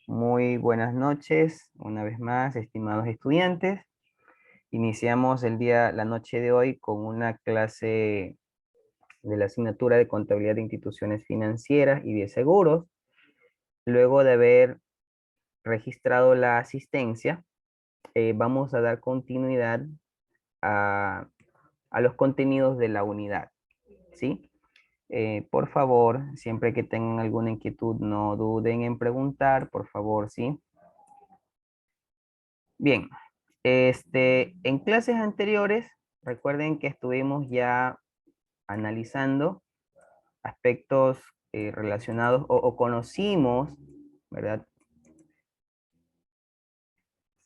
Muy buenas noches, una vez más, estimados estudiantes. Iniciamos la noche de hoy con una clase de la asignatura de Contabilidad de Instituciones Financieras y de Seguros. Luego de haber registrado la asistencia, vamos a dar continuidad a, a los contenidos de la unidad, ¿sí? Por favor, siempre que tengan alguna inquietud, no duden en preguntar, por favor, ¿sí? Bien, en clases anteriores, recuerden que estuvimos ya analizando aspectos relacionados o conocimos, ¿verdad?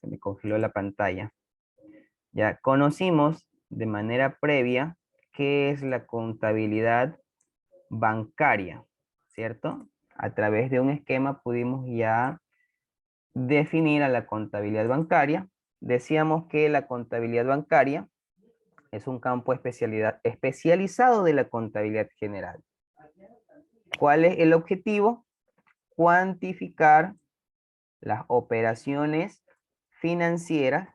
Se me congeló la pantalla. Ya conocimos de manera previa qué es la contabilidad bancaria, ¿cierto? A través de un esquema pudimos ya definir a la contabilidad bancaria. Decíamos que la contabilidad bancaria es un campo especializado de la contabilidad general. ¿Cuál es el objetivo? Cuantificar las operaciones financieras,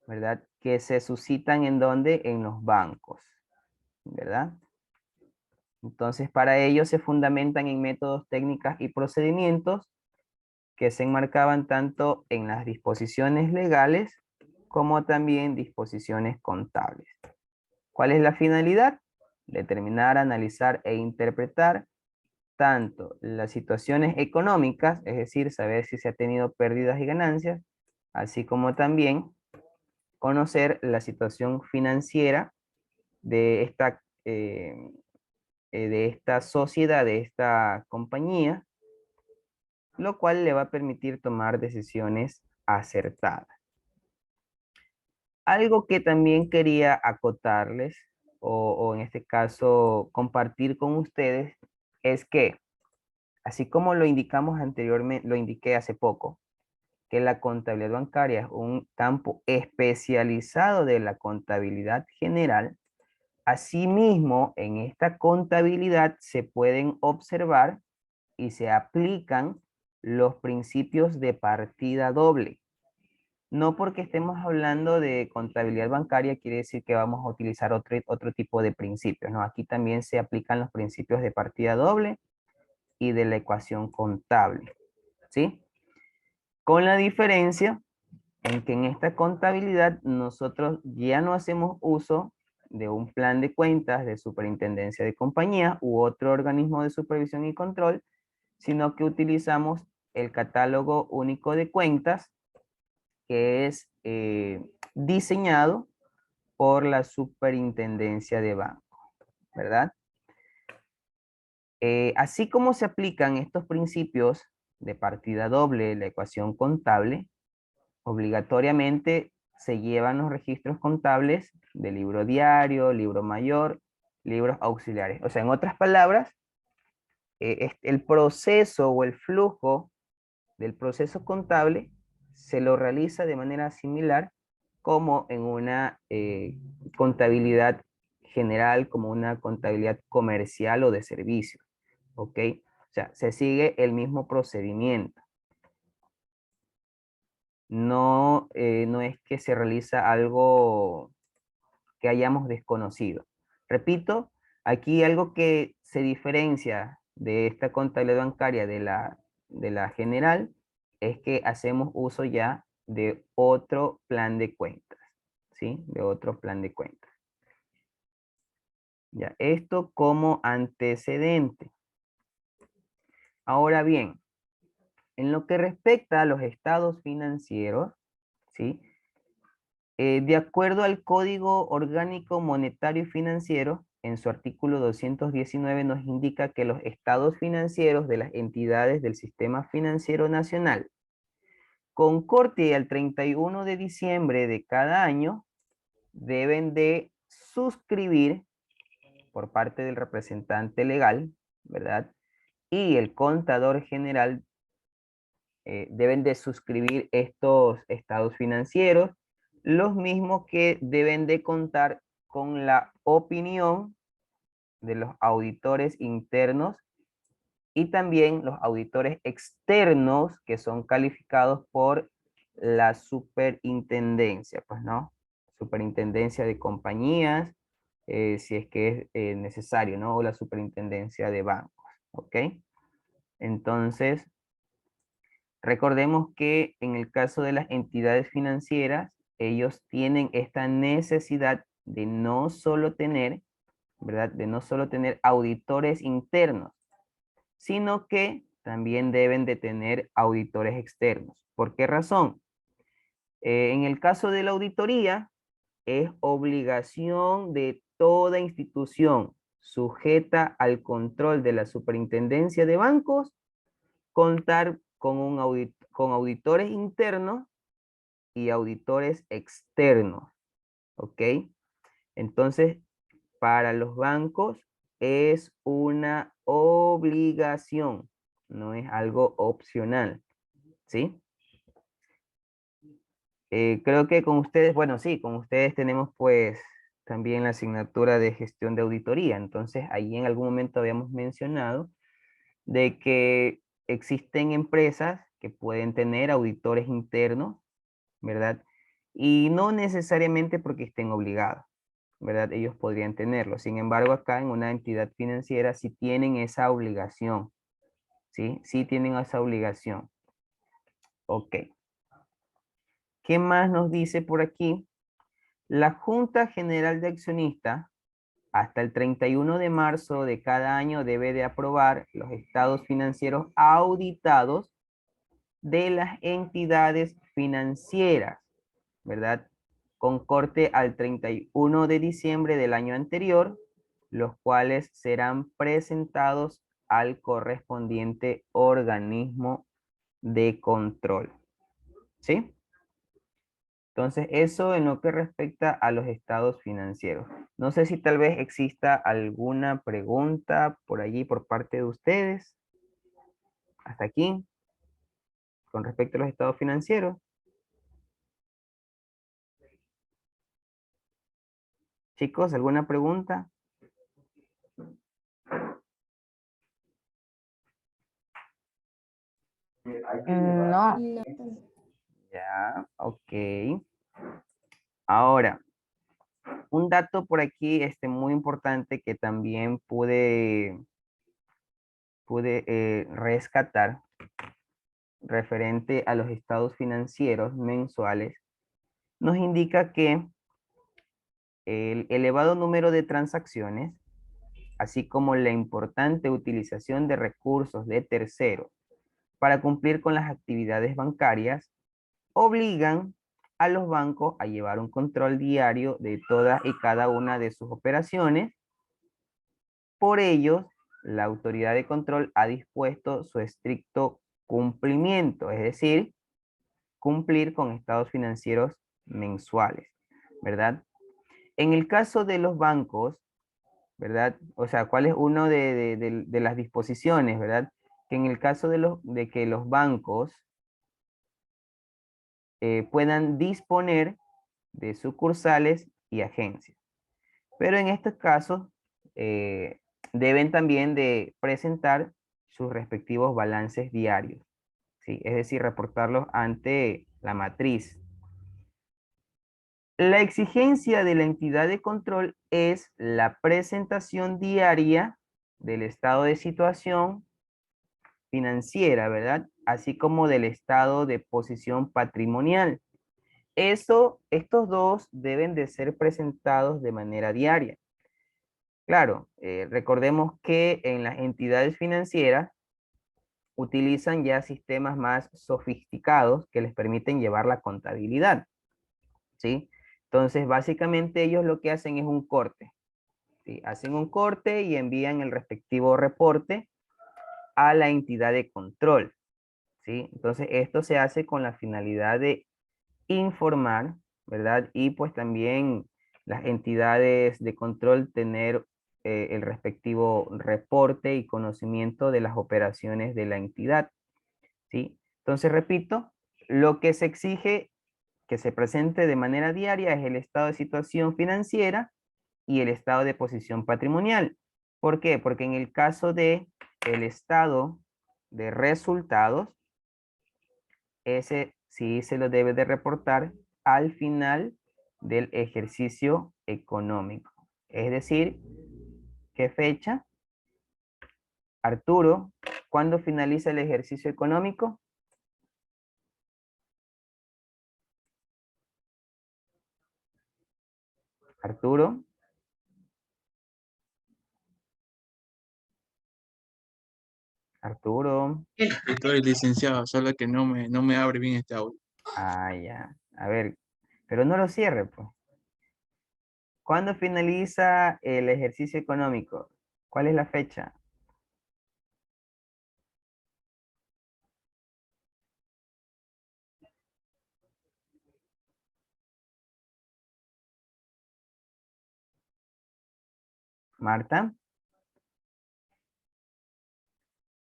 ¿verdad? Que se suscitan en dónde? En los bancos, ¿verdad? Entonces, para ello se fundamentan en métodos, técnicas y procedimientos que se enmarcaban tanto en las disposiciones legales como también disposiciones contables. ¿Cuál es la finalidad? Determinar, analizar e interpretar tanto las situaciones económicas, es decir, saber si se ha tenido pérdidas y ganancias, así como también conocer la situación financiera de de esta sociedad, de esta compañía, lo cual le va a permitir tomar decisiones acertadas. Algo que también quería acotarles, o en este caso compartir con ustedes, es que, así como lo indicamos anteriormente, lo indiqué hace poco, que la contabilidad bancaria es un campo especializado de la contabilidad general. Asimismo, en esta contabilidad se pueden observar y se aplican los principios de partida doble. No porque estemos hablando de contabilidad bancaria quiere decir que vamos a utilizar otro tipo de principios, ¿no? Aquí también se aplican los principios de partida doble y de la ecuación contable, ¿sí? Con la diferencia en que en esta contabilidad nosotros ya no hacemos uso de un plan de cuentas de superintendencia de compañía u otro organismo de supervisión y control, sino que utilizamos el catálogo único de cuentas que es diseñado por la superintendencia de banco, ¿verdad? Así como se aplican estos principios de partida doble, la ecuación contable, obligatoriamente se llevan los registros contables de libro diario, libro mayor, libros auxiliares. O sea, en otras palabras, el proceso o el flujo del proceso contable se lo realiza de manera similar como en una contabilidad general, como una contabilidad comercial o de servicios. ¿Ok? O sea, se sigue el mismo procedimiento. No, no es que se realiza algo que hayamos desconocido. Repito, aquí algo que se diferencia de esta contabilidad bancaria de la general es que hacemos uso ya de otro plan de cuentas, ¿sí? De otro plan de cuentas. Ya, esto como antecedente. Ahora bien, en lo que respecta a los estados financieros, ¿sí? De acuerdo al Código Orgánico Monetario y Financiero, en su artículo 219 nos indica que los estados financieros de las entidades del Sistema Financiero Nacional, con corte al 31 de diciembre de cada año, deben de suscribir por parte del representante legal, ¿verdad? Y el contador general deben de suscribir estos estados financieros, los mismos que deben de contar con la opinión de los auditores internos y también los auditores externos que son calificados por la superintendencia, pues, ¿no? Superintendencia de compañías, si es que es necesario, ¿no? O la superintendencia de bancos, ¿ok? Entonces, recordemos que en el caso de las entidades financieras, ellos tienen esta necesidad de no solo tener, ¿verdad? De no solo tener auditores internos, sino que también deben de tener auditores externos. ¿Por qué razón? En el caso de la auditoría, es obligación de toda institución sujeta al control de la superintendencia de bancos contar con, con auditores internos y auditores externos, ¿ok? Entonces, para los bancos es una obligación, no es algo opcional, ¿sí? Creo que con ustedes, bueno, sí, con ustedes tenemos pues también la asignatura de gestión de auditoría. Entonces, ahí en algún momento habíamos mencionado de que existen empresas que pueden tener auditores internos, ¿verdad? Y no necesariamente porque estén obligados, ¿verdad? Ellos podrían tenerlo. Sin embargo, acá en una entidad financiera sí tienen esa obligación, ¿sí? Sí tienen esa obligación. Ok. ¿Qué más nos dice por aquí? La Junta General de Accionistas hasta el 31 de marzo de cada año debe de aprobar los estados financieros auditados de las entidades financieras, ¿verdad? Con corte al 31 de diciembre del año anterior, los cuales serán presentados al correspondiente organismo de control. ¿Sí? Entonces, eso en lo que respecta a los estados financieros. No sé si tal vez exista alguna pregunta por allí por parte de ustedes. Hasta aquí, con respecto a los estados financieros. Chicos, ¿alguna pregunta? No. Ya, ok. Ahora, un dato por aquí muy importante que también pude rescatar referente a los estados financieros mensuales, nos indica que el elevado número de transacciones, así como la importante utilización de recursos de terceros para cumplir con las actividades bancarias, obligan a los bancos a llevar un control diario de todas y cada una de sus operaciones. Por ello, la autoridad de control ha dispuesto su estricto cumplimiento, es decir, cumplir con estados financieros mensuales, ¿verdad? En el caso de los bancos, ¿verdad? O sea, ¿cuál es uno de las disposiciones, ¿verdad? Que en el caso de que los bancos puedan disponer de sucursales y agencias. Pero en estos casos deben también de presentar sus respectivos balances diarios, ¿sí? Es decir, reportarlos ante la matriz. La exigencia de la entidad de control es la presentación diaria del estado de situación financiera, ¿verdad? Así como del estado de posición patrimonial. Estos dos deben de ser presentados de manera diaria. Claro, recordemos que en las entidades financieras utilizan ya sistemas más sofisticados que les permiten llevar la contabilidad, ¿sí? Entonces, básicamente ellos lo que hacen es un corte, ¿sí? Hacen un corte y envían el respectivo reporte a la entidad de control, ¿sí? Entonces, esto se hace con la finalidad de informar, ¿verdad? Y pues también las entidades de control tener el respectivo reporte y conocimiento de las operaciones de la entidad, ¿sí? Entonces, repito, lo que se exige que se presente de manera diaria es el estado de situación financiera y el estado de posición patrimonial. ¿Por qué? Porque en el caso de el estado de resultados, ese sí se lo debe de reportar al final del ejercicio económico. Es decir, ¿qué fecha? Arturo, ¿cuándo finaliza el ejercicio económico? Arturo. Arturo. Estoy licenciado, solo que no me abre bien este audio. Ah, ya. A ver, pero no lo cierre, pues. ¿Cuándo finaliza el ejercicio económico? ¿Cuál es la fecha? Marta.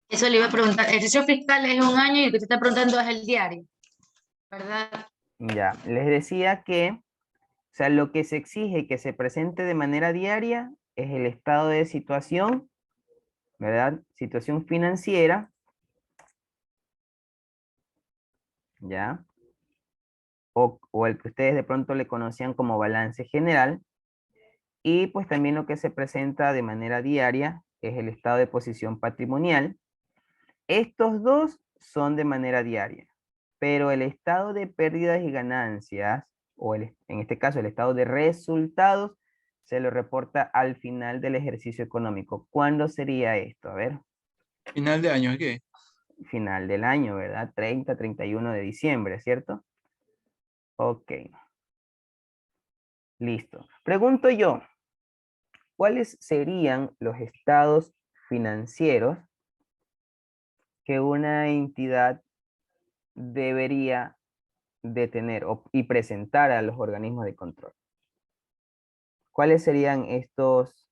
Eso le iba a preguntar. El ejercicio fiscal es un año y el que te está preguntando es el diario, ¿verdad? Ya, les decía que, o sea, lo que se exige que se presente de manera diaria es el estado de situación, ¿verdad? Situación financiera, ¿ya? O el que ustedes de pronto le conocían como balance general. Y pues también lo que se presenta de manera diaria es el estado de posición patrimonial. Estos dos son de manera diaria, pero el estado de pérdidas y ganancias, en este caso el estado de resultados, se lo reporta al final del ejercicio económico. ¿Cuándo sería esto? A ver, Final de año, ¿qué? final del año, ¿verdad? 30, 31 de diciembre, ¿cierto? Ok, listo. Pregunto yo, ¿cuáles serían los estados financieros que una entidad debería de tener y presentar a los organismos de control? ¿Cuáles serían estos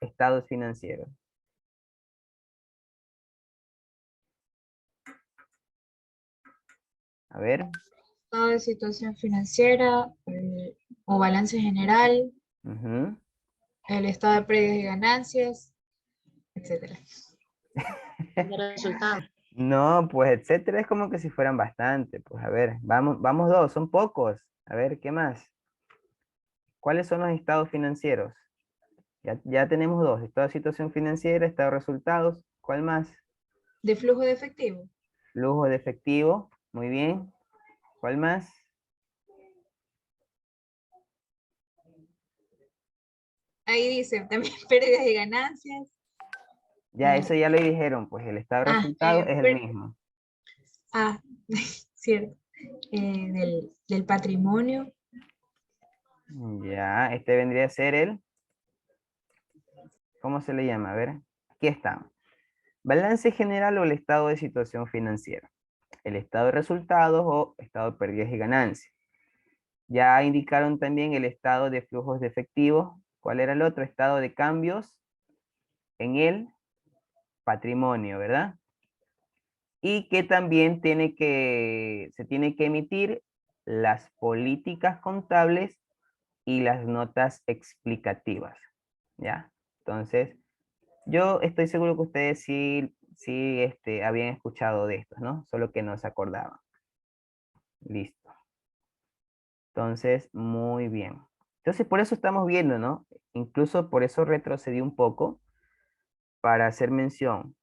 estados financieros? A ver. Estado de situación financiera o balance general, Ujú. el estado de pérdidas y ganancias, etcétera. De resultados. No, pues etcétera, es como que si fueran bastante. Pues a ver, vamos dos, son pocos. A ver, ¿qué más? ¿Cuáles son los estados financieros? Ya tenemos dos, estado de situación financiera, estado de resultados. ¿Cuál más? De flujo de efectivo. Flujo de efectivo, muy bien. ¿Cuál más? Ahí dice también pérdidas y ganancias. Ya, eso ya lo dijeron, pues el estado de resultados es el mismo. Cierto. Del patrimonio. Ya, este vendría a ser ¿cómo se le llama? A ver, aquí está. Balance general o el estado de situación financiera. El estado de resultados o estado de pérdidas y ganancias. Ya indicaron también el estado de flujos de efectivo. ¿Cuál era el otro? Estado de cambios en el patrimonio, ¿verdad? Y que también se tiene que emitir las políticas contables y las notas explicativas, ¿ya? Entonces, yo estoy seguro que ustedes sí habían escuchado de estos, ¿no? Solo que no se acordaban. Listo. Entonces, muy bien. Entonces, por eso estamos viendo, ¿no? Incluso por eso retrocedí un poco para hacer mención.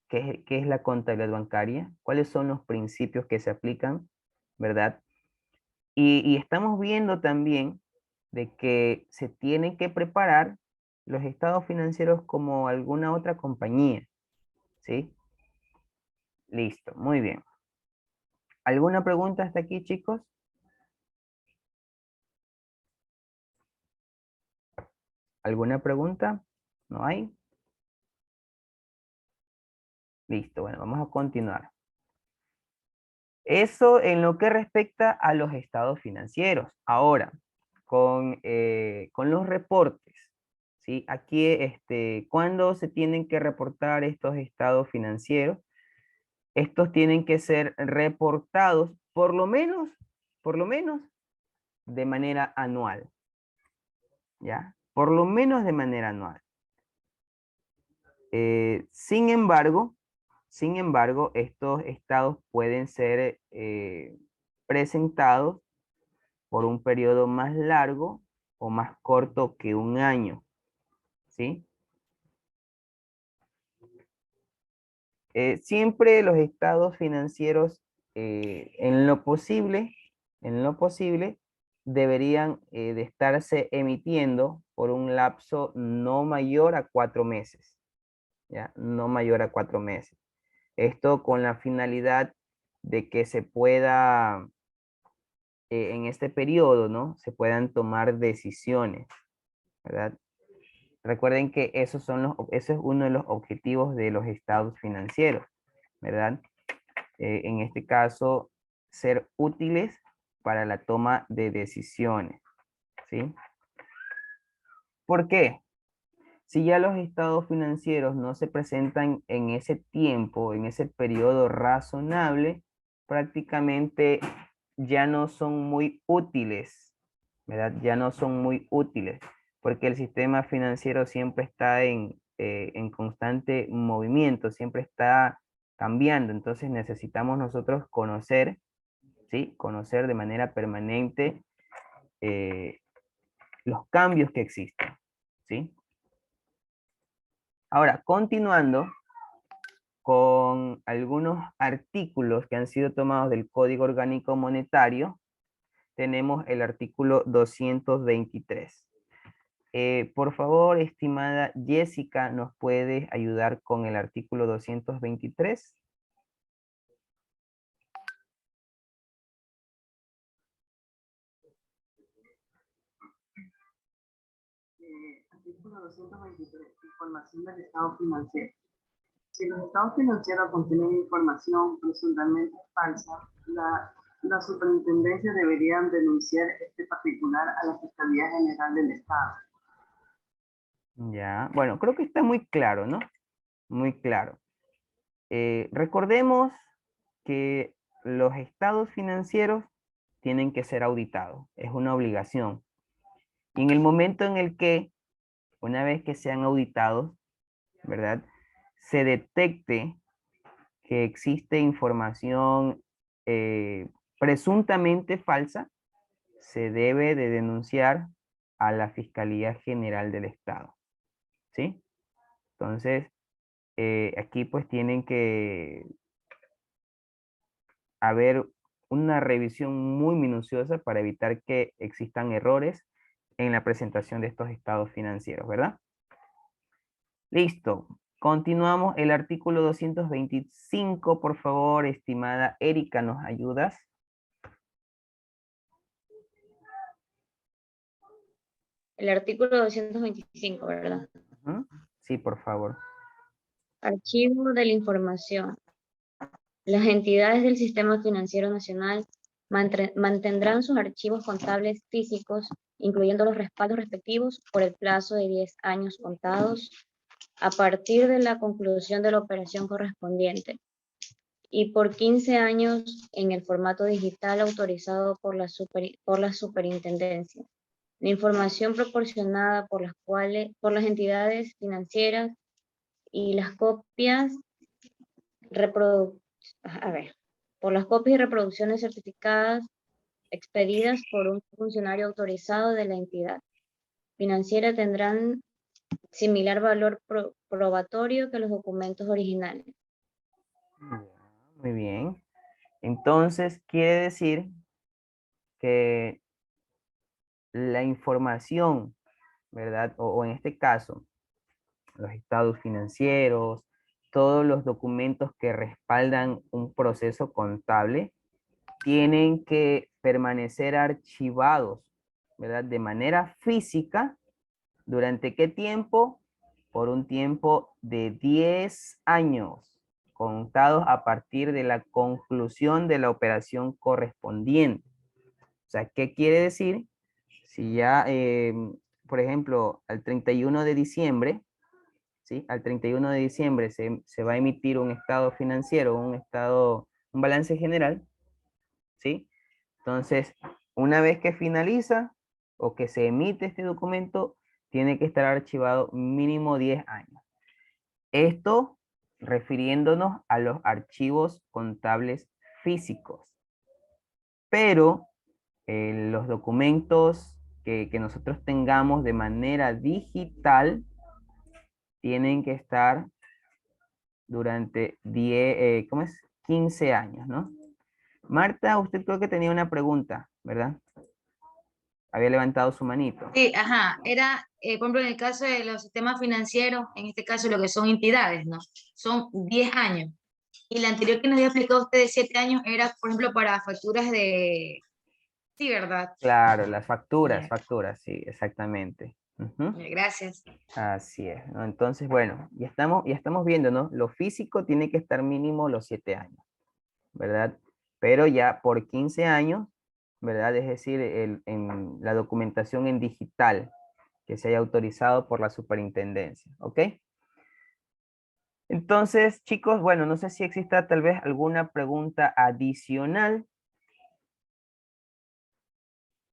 ¿Qué es la contabilidad bancaria? ¿Cuáles son los principios que se aplican? ¿Verdad? Y estamos viendo también de que se tienen que preparar los estados financieros como alguna otra compañía, ¿sí? Listo, muy bien. ¿Alguna pregunta hasta aquí, chicos? ¿Alguna pregunta? ¿No hay? Listo, bueno, vamos a continuar. Eso en lo que respecta a los estados financieros. Ahora, con los reportes, ¿sí? Aquí, ¿cuándo se tienen que reportar estos estados financieros? Estos tienen que ser reportados por lo menos de manera anual, ¿ya? Por lo menos de manera anual. Sin embargo, estos estados pueden ser presentados por un periodo más largo o más corto que un año, ¿sí? Siempre los estados financieros, en lo posible, deberían de estarse emitiendo por un lapso no mayor a 4 meses, ¿ya? No mayor a 4 meses. Esto con la finalidad de que se pueda, en este periodo, ¿no? Se puedan tomar decisiones, ¿verdad? Recuerden que ese es uno de los objetivos de los estados financieros, ¿verdad? En este caso, ser útiles para la toma de decisiones, ¿sí? ¿Por qué? Si ya los estados financieros no se presentan en ese tiempo, en ese periodo razonable, prácticamente ya no son muy útiles, ¿verdad? Ya no son muy útiles, porque el sistema financiero siempre está en constante movimiento, siempre está cambiando. Entonces necesitamos nosotros conocer, ¿sí? Conocer de manera permanente los cambios que existen, ¿sí? Ahora, continuando con algunos artículos que han sido tomados del Código Orgánico Monetario, tenemos el artículo 223. Por favor, estimada Jessica, ¿nos puede ayudar con el artículo 223? Artículo 223. Información del estado financiero. Si los estados financieros contienen información presuntamente falsa, la superintendencia debería denunciar este particular a la Fiscalía General del Estado. Ya, bueno, creo que está muy claro, ¿no? Muy claro. Recordemos que los estados financieros tienen que ser auditados, es una obligación. Y en el momento en el que, una vez que sean auditados, ¿verdad? Se detecte que existe información presuntamente falsa, se debe de denunciar a la Fiscalía General del Estado, ¿sí? Entonces, aquí pues tienen que haber una revisión muy minuciosa para evitar que existan errores en la presentación de estos estados financieros, ¿verdad? Listo. Continuamos el artículo 225, por favor, estimada Erika, ¿nos ayudas? El artículo 225, ¿verdad? Ujú. Sí, por favor. Archivo de la información. Las entidades del Sistema Financiero Nacional mantendrán sus archivos contables físicos, incluyendo los respaldos respectivos, por el plazo de 10 años contados a partir de la conclusión de la operación correspondiente y por 15 años en el formato digital autorizado por la superintendencia. La información proporcionada por las entidades financieras y las copias por las copias y reproducciones certificadas expedidas por un funcionario autorizado de la entidad financiera tendrán similar valor probatorio que los documentos originales. Muy bien. Entonces, quiere decir que la información, ¿verdad? O en este caso, los estados financieros, todos los documentos que respaldan un proceso contable, tienen que permanecer archivados, ¿verdad? De manera física, ¿durante qué tiempo? Por un tiempo de 10 años, contados a partir de la conclusión de la operación correspondiente. O sea, ¿qué quiere decir? Si ya, por ejemplo, al 31 de diciembre, ¿sí? Al 31 de diciembre se va a emitir un estado financiero, un balance general, ¿sí? Entonces, una vez que finaliza o que se emite este documento, tiene que estar archivado mínimo 10 años. Esto refiriéndonos a los archivos contables físicos. Pero los documentos que nosotros tengamos de manera digital tienen que estar durante 15 años, ¿no? Marta, usted creo que tenía una pregunta, ¿verdad? Había levantado su manito. Sí, ajá, era, por ejemplo, en el caso de los sistemas financieros, en este caso lo que son entidades, ¿no? Son 10 años. Y la anterior que nos había explicado usted de 7 años era, por ejemplo, para facturas de... Sí, ¿verdad? Claro, las Ya, facturas, sí, exactamente. Ujú. ya, gracias. Así es, ¿no? Entonces, bueno, ya estamos viendo, ¿no? Lo físico tiene que estar mínimo los 7 años, ¿verdad? Pero ya por 15 años, ¿verdad? Es decir, en la documentación en digital que se haya autorizado por la superintendencia, ¿ok? Entonces, chicos, bueno, no sé si exista tal vez alguna pregunta adicional,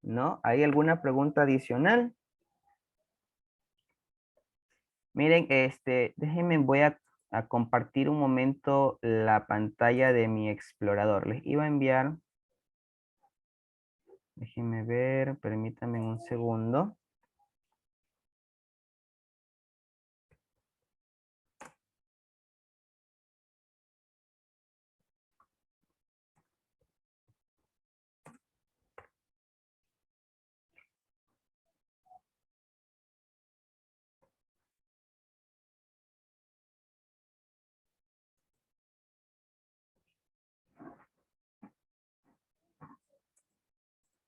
¿no? ¿Hay alguna pregunta adicional? Miren, déjenme, voy a compartir un momento la pantalla de mi explorador. Les iba a enviar, déjenme ver, permítanme un segundo.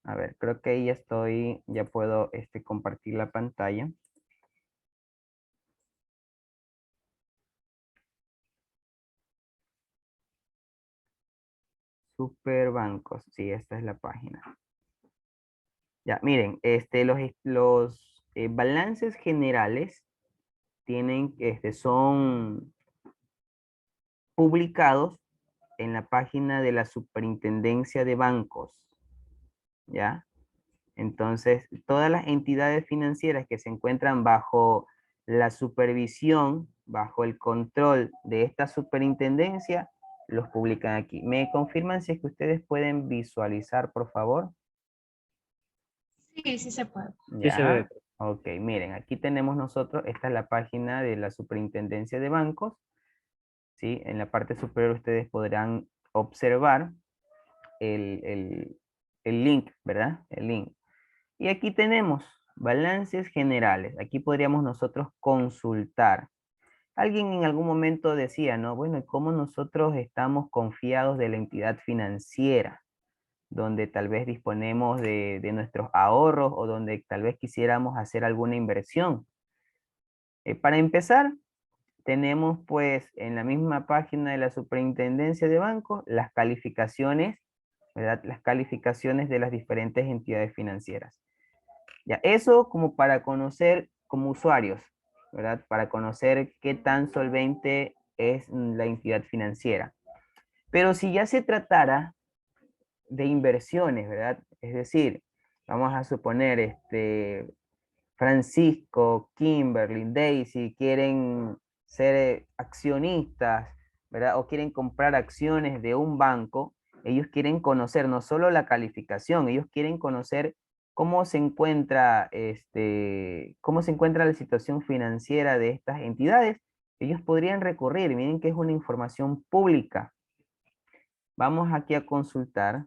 A ver, creo que ahí ya estoy, ya puedo compartir la pantalla. Superbancos, sí, esta es la página. Ya, miren, los balances generales son publicados en la página de la Superintendencia de Bancos, ¿ya? Entonces, todas las entidades financieras que se encuentran bajo la supervisión, bajo el control de esta superintendencia, los publican aquí. ¿Me confirman si es que ustedes pueden visualizar, por favor? Sí, sí se puede. Sí se ve. Ya, ok, miren, aquí tenemos nosotros, esta es la página de la Superintendencia de Bancos, ¿sí? En la parte superior ustedes podrán observar el link, ¿verdad? El link. Y aquí tenemos balances generales. Aquí podríamos nosotros consultar. Alguien en algún momento decía, ¿no? Bueno, ¿cómo nosotros estamos confiados de la entidad financiera? Donde tal vez disponemos de nuestros ahorros o donde tal vez quisiéramos hacer alguna inversión. Para empezar, tenemos pues en la misma página de la Superintendencia de Bancos las calificaciones, ¿verdad? Las calificaciones de las diferentes entidades financieras. Ya, eso como para conocer como usuarios, ¿verdad? Para conocer qué tan solvente es la entidad financiera. Pero si ya se tratara de inversiones, ¿verdad? Es decir, vamos a suponer, Francisco, Kimberly, Daisy quieren ser accionistas, ¿verdad? O quieren comprar acciones de un banco, ellos quieren conocer no solo la calificación, ellos quieren conocer cómo se encuentra, cómo se encuentra la situación financiera de estas entidades. Ellos podrían recurrir, miren que es una información pública. Vamos aquí a consultar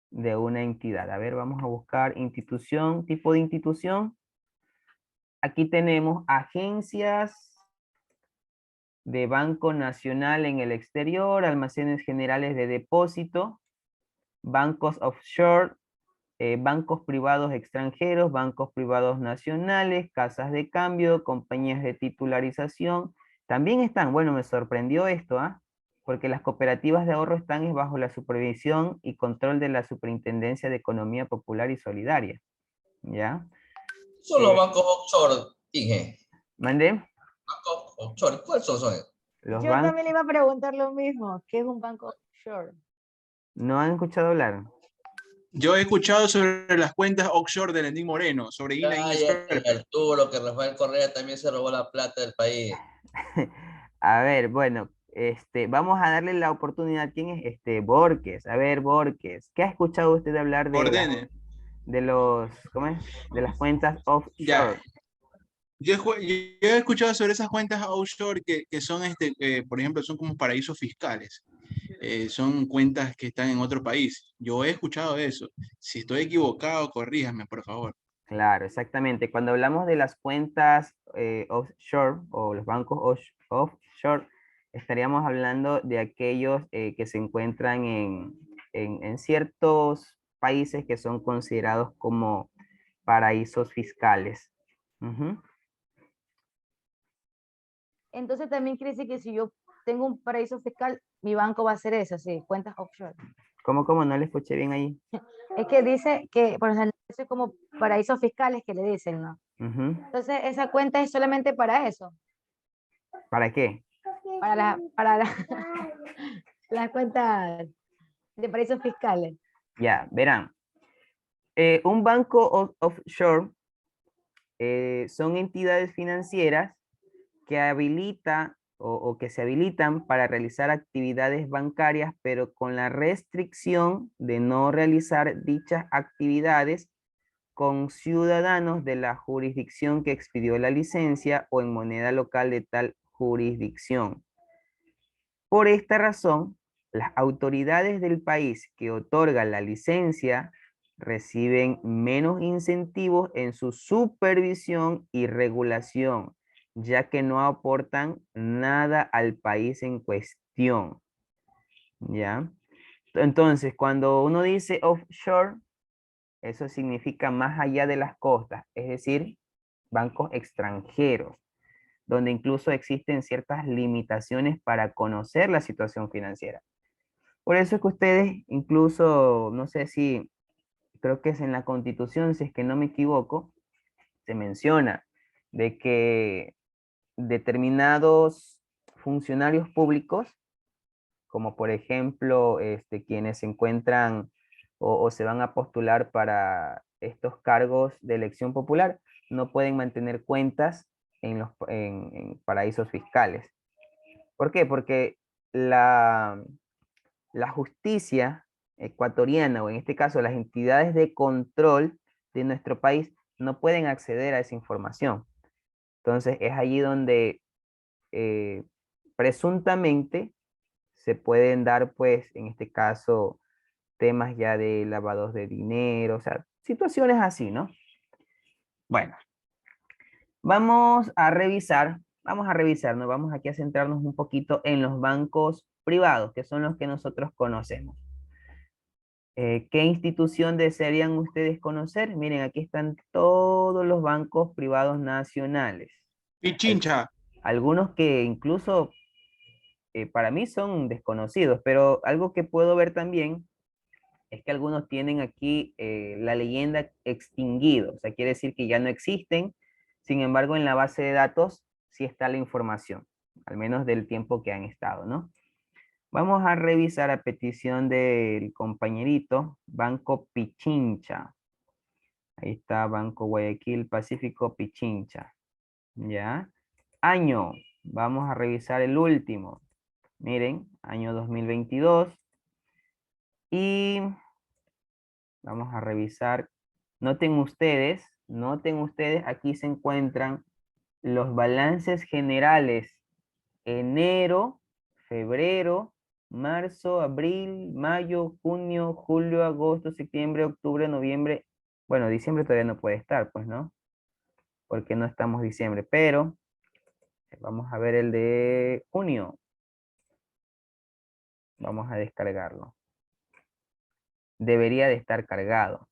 de una entidad. A ver, vamos a buscar institución, tipo de institución. Aquí tenemos agencias de Banco Nacional en el exterior, almacenes generales de depósito, bancos offshore, bancos privados extranjeros, bancos privados nacionales, casas de cambio, compañías de titularización. También están, bueno, me sorprendió esto, ¿ah? Porque las cooperativas de ahorro están bajo la supervisión y control de la Superintendencia de Economía Popular y Solidaria. ¿Ya? Son los bancos offshore, dije. ¿Mandé? Bancos offshore, ¿cuáles son? Los Yo bancos. también le iba a preguntar lo mismo. ¿Qué es un banco offshore? ¿No han escuchado hablar? Yo he escuchado sobre las cuentas offshore de Lenín Moreno, sobre Ina y Cállate, Arturo, que Rafael Correa también se robó la plata del país. A ver, bueno, vamos a darle la oportunidad. ¿Quién es Borges? A ver, Borges, ¿qué ha escuchado usted hablar Ordene. de los, ¿cómo es? De las cuentas Ya. offshore? Yo he escuchado sobre esas cuentas offshore que son, por ejemplo, son como paraísos fiscales. Son cuentas que están en otro país. Yo he escuchado eso. Si estoy equivocado, corríjame, por favor. Claro, exactamente. Cuando hablamos de las cuentas offshore o los bancos offshore, estaríamos hablando de aquellos que se encuentran en ciertos países que son considerados como paraísos fiscales. Ujú. Entonces también quiere decir que si yo tengo un paraíso fiscal, mi banco va a hacer eso, sí, cuentas offshore. ¿Cómo? No le escuché bien ahí. Es que dice que, por ejemplo, eso es como paraísos fiscales que le dicen, ¿no? Ujú. Entonces, esa cuenta es solamente para eso, ¿Para qué? para las cuentas de paraísos fiscales. Ya, verán. Un banco offshore son entidades financieras que habilita o que se habilitan para realizar actividades bancarias, pero con la restricción de no realizar dichas actividades con ciudadanos de la jurisdicción que expidió la licencia o en moneda local de tal jurisdicción. Por esta razón, las autoridades del país que otorgan la licencia reciben menos incentivos en su supervisión y regulación, ya que no aportan nada al país en cuestión. ¿Ya? Entonces, cuando uno dice offshore, eso significa más allá de las costas, es decir, bancos extranjeros, donde incluso existen ciertas limitaciones para conocer la situación financiera. Por eso es que ustedes, incluso, no sé si, creo que es en la Constitución, si es que no me equivoco, se menciona de que determinados funcionarios públicos, como por ejemplo, quienes se encuentran o se van a postular para estos cargos de elección popular, no pueden mantener cuentas en paraísos fiscales. ¿Por qué? Porque la, la justicia ecuatoriana, o en este caso las entidades de control de nuestro país, no pueden acceder a esa información. Entonces es allí donde eh, presuntamente se pueden dar, pues, en este caso, temas ya de lavados de dinero, o sea, situaciones así, ¿no? Bueno, vamos a revisar, ¿no? Vamos aquí a centrarnos un poquito en los bancos privados, que son los que nosotros conocemos. ¿Qué institución desearían ustedes conocer? Miren, aquí están todos los bancos privados nacionales. Pichincha. Algunos que incluso para mí son desconocidos, pero algo que puedo ver también es que algunos tienen aquí la leyenda extinguido, o sea, quiere decir que ya no existen, sin embargo, en la base de datos sí está la información, al menos del tiempo que han estado, ¿no? Vamos a revisar a petición del compañerito, Banco Pichincha. Ahí está, Banco Guayaquil Pacífico Pichincha. ¿Ya? Año, vamos a revisar el último. Miren, año 2022. Y vamos a revisar. Noten ustedes, aquí se encuentran los balances generales. Enero, febrero, marzo, abril, mayo, junio, julio, agosto, septiembre, octubre, noviembre. Bueno, diciembre todavía no puede estar, pues, ¿no? Porque no estamos diciembre, pero vamos a ver el de junio. Vamos a descargarlo. Debería de estar cargado.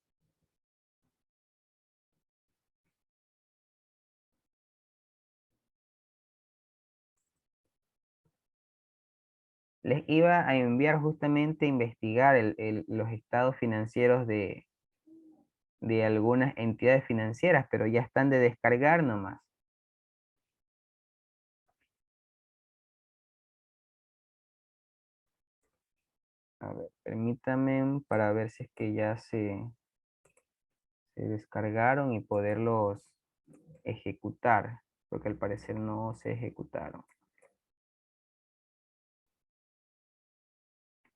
Les iba a enviar justamente a investigar los estados financieros de algunas entidades financieras, pero ya están de descargar nomás. A ver, permítame para ver si es que ya se descargaron y poderlos ejecutar, porque al parecer no se ejecutaron.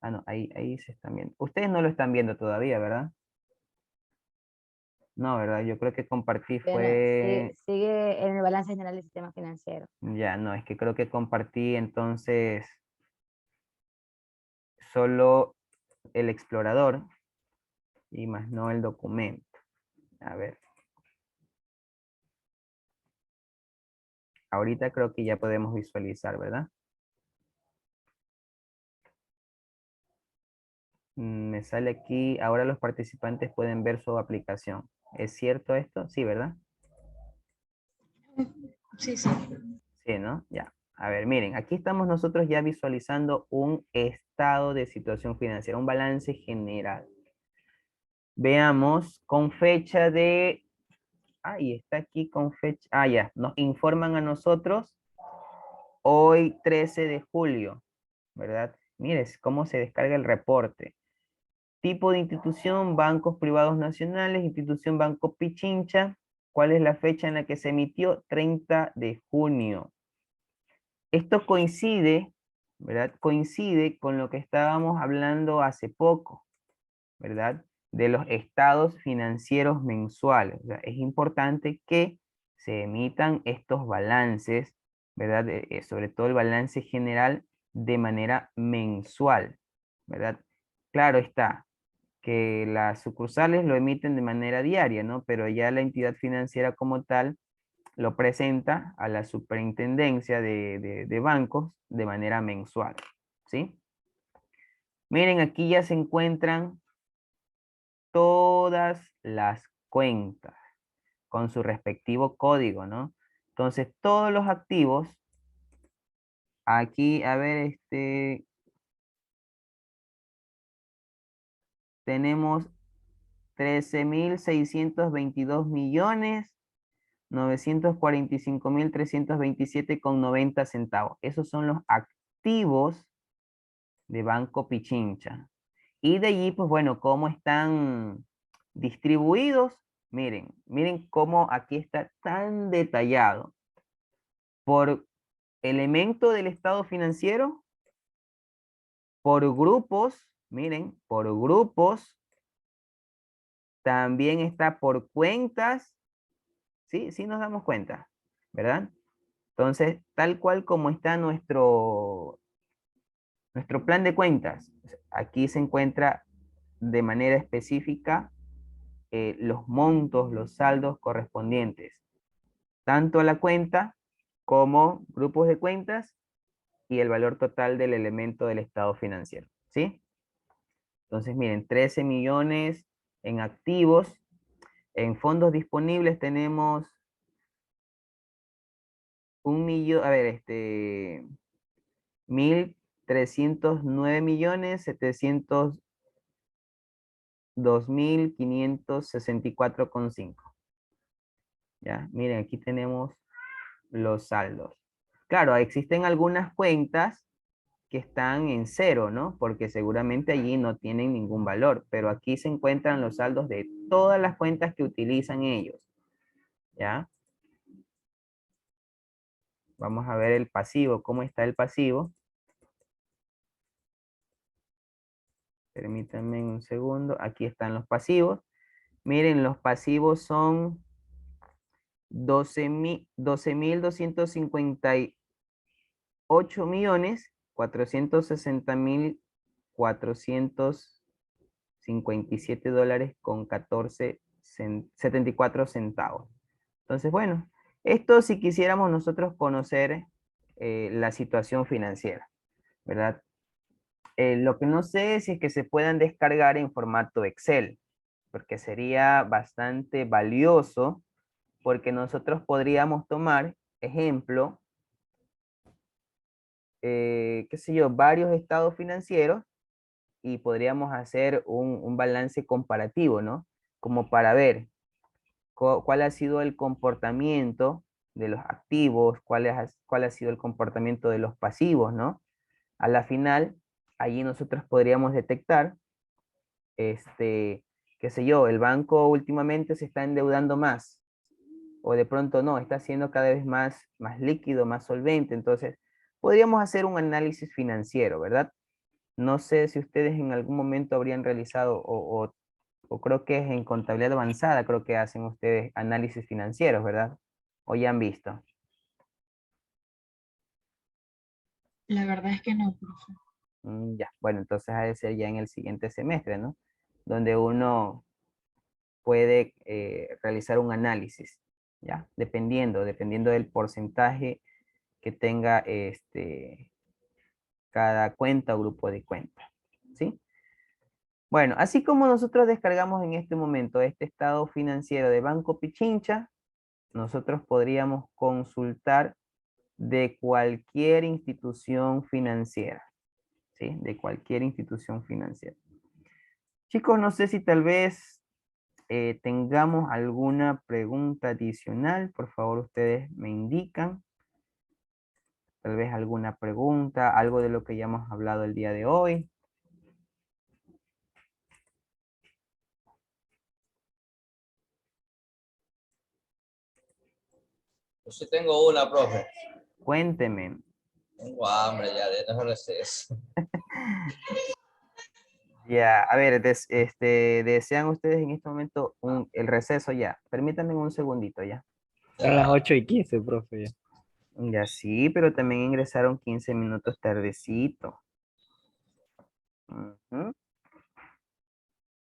Ah, no, ahí se están viendo. Ustedes no lo están viendo todavía, ¿verdad? No, ¿verdad? Yo creo que compartí fue... Sigue en el balance general del sistema financiero. Ya, no, es que creo que compartí entonces solo el explorador y más no el documento. A ver. Ahorita creo que ya podemos visualizar, ¿verdad? Me sale aquí, ahora los participantes pueden ver su aplicación. ¿Es cierto esto? Sí, ¿verdad? Sí, sí. Sí, ¿no? Ya. A ver, miren, aquí estamos nosotros ya visualizando un estado de situación financiera, un balance general. Veamos con fecha de... Ahí está aquí con fecha... Ah, ya, nos informan a nosotros hoy 13 de julio, ¿verdad? Mires cómo se descarga el reporte. Tipo de institución, bancos privados nacionales, institución Banco Pichincha. ¿Cuál es la fecha en la que se emitió? 30 de junio. Esto coincide, ¿verdad? Coincide con lo que estábamos hablando hace poco, ¿verdad? De los estados financieros mensuales. O sea, es importante que se emitan estos balances, ¿verdad? Sobre todo el balance general de manera mensual, ¿verdad? Claro está que las sucursales lo emiten de manera diaria, ¿no? Pero ya la entidad financiera como tal lo presenta a la superintendencia de bancos de manera mensual, ¿sí? Miren, aquí ya se encuentran todas las cuentas con su respectivo código, ¿no? Entonces, todos los activos, aquí, a ver, tenemos 13.622.945.327,90 centavos. Esos son los activos de Banco Pichincha. Y de allí, pues bueno, cómo están distribuidos. Miren cómo aquí está tan detallado. Por elemento del estado financiero, por grupos, miren, por grupos, también está por cuentas, ¿sí? Sí nos damos cuenta, ¿verdad? Entonces, tal cual como está nuestro plan de cuentas, aquí se encuentra de manera específica los montos, los saldos correspondientes, tanto a la cuenta como grupos de cuentas y el valor total del elemento del estado financiero, ¿sí? Entonces, miren, 13 millones en activos, en fondos disponibles tenemos 1.000.000, a ver, 1.309.702.564,5. Ya, miren, aquí tenemos los saldos. Claro, existen algunas cuentas que están en cero, ¿no? Porque seguramente allí no tienen ningún valor, pero aquí se encuentran los saldos de todas las cuentas que utilizan ellos, ¿ya? Vamos a ver el pasivo, ¿cómo está el pasivo? Permítanme un segundo, aquí están los pasivos. Miren, los pasivos son 12.258.460.457 con 74 centavos. Entonces, bueno, esto si quisiéramos nosotros conocer la situación financiera, ¿verdad? Lo que no sé es si es que se puedan descargar en formato Excel, porque sería bastante valioso, porque nosotros podríamos tomar, ejemplo, qué sé yo, varios estados financieros y podríamos hacer un balance comparativo, ¿no? Como para ver cuál ha sido el comportamiento de los activos, cuál ha sido el comportamiento de los pasivos, ¿no? A la final, allí nosotros podríamos detectar, qué sé yo, el banco últimamente se está endeudando más, o de pronto no, está siendo cada vez más líquido, más solvente. Entonces, podríamos hacer un análisis financiero, ¿verdad? No sé si ustedes en algún momento habrían realizado, o creo que es en contabilidad avanzada, creo que hacen ustedes análisis financieros, ¿verdad? O ya han visto. La verdad es que no, profe. Ya, bueno, entonces ha de ser ya en el siguiente semestre, ¿no? Donde uno puede realizar un análisis, ¿ya? Dependiendo del porcentaje que tenga cada cuenta o grupo de cuentas, ¿sí? Bueno, así como nosotros descargamos en este momento este estado financiero de Banco Pichincha, nosotros podríamos consultar de cualquier institución financiera, ¿sí? De cualquier institución financiera. Chicos, no sé si tal vez tengamos alguna pregunta adicional. Por favor, ustedes me indican. Tal vez alguna pregunta, algo de lo que ya hemos hablado el día de hoy. Yo sí tengo una, profe. Cuénteme. Tengo hambre ya, de no receso. Ya, a ver, ¿desean ustedes en este momento el receso ya? Permítanme un segundito ya. Son las 8:15, profe. Ya sí, pero también ingresaron 15 minutos tardecito. Ujú.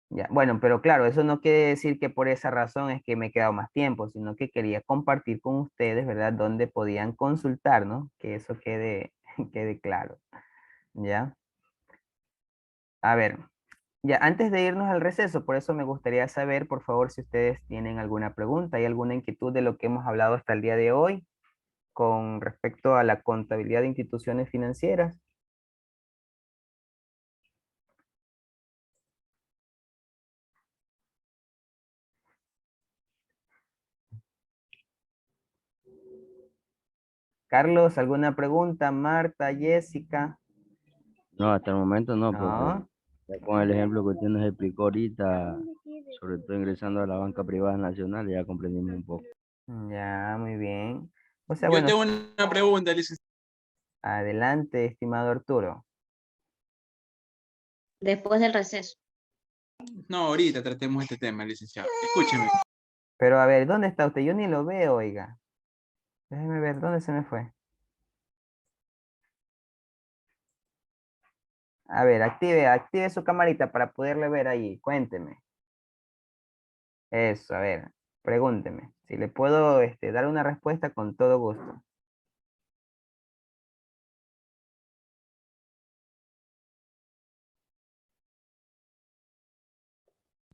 Ya, bueno, pero claro, eso no quiere decir que por esa razón es que me he quedado más tiempo, sino que quería compartir con ustedes, ¿verdad? Donde podían consultar, ¿no? Que eso quede, quede claro. ¿Ya? A ver, ya antes de irnos al receso, por eso me gustaría saber, por favor, si ustedes tienen alguna pregunta, hay alguna inquietud de lo que hemos hablado hasta el día de hoy con respecto a la contabilidad de instituciones financieras. Carlos, ¿alguna pregunta? Marta, Jessica. No, hasta el momento no, profe. No. Ya con el ejemplo que usted nos explicó ahorita, sobre todo ingresando a la banca privada nacional, ya comprendimos un poco. Ya, muy bien. O sea, Yo bueno, tengo una pregunta, licenciado. adelante, estimado Arturo. Después del receso. No, ahorita tratemos este tema, licenciado. Escúcheme. Pero a ver, ¿dónde está usted? Yo ni lo veo, oiga. Déjeme ver, ¿dónde se me fue? A ver, active su camarita para poderle ver ahí. Cuénteme. Eso, a ver, pregúnteme. Si le puedo dar una respuesta con todo gusto.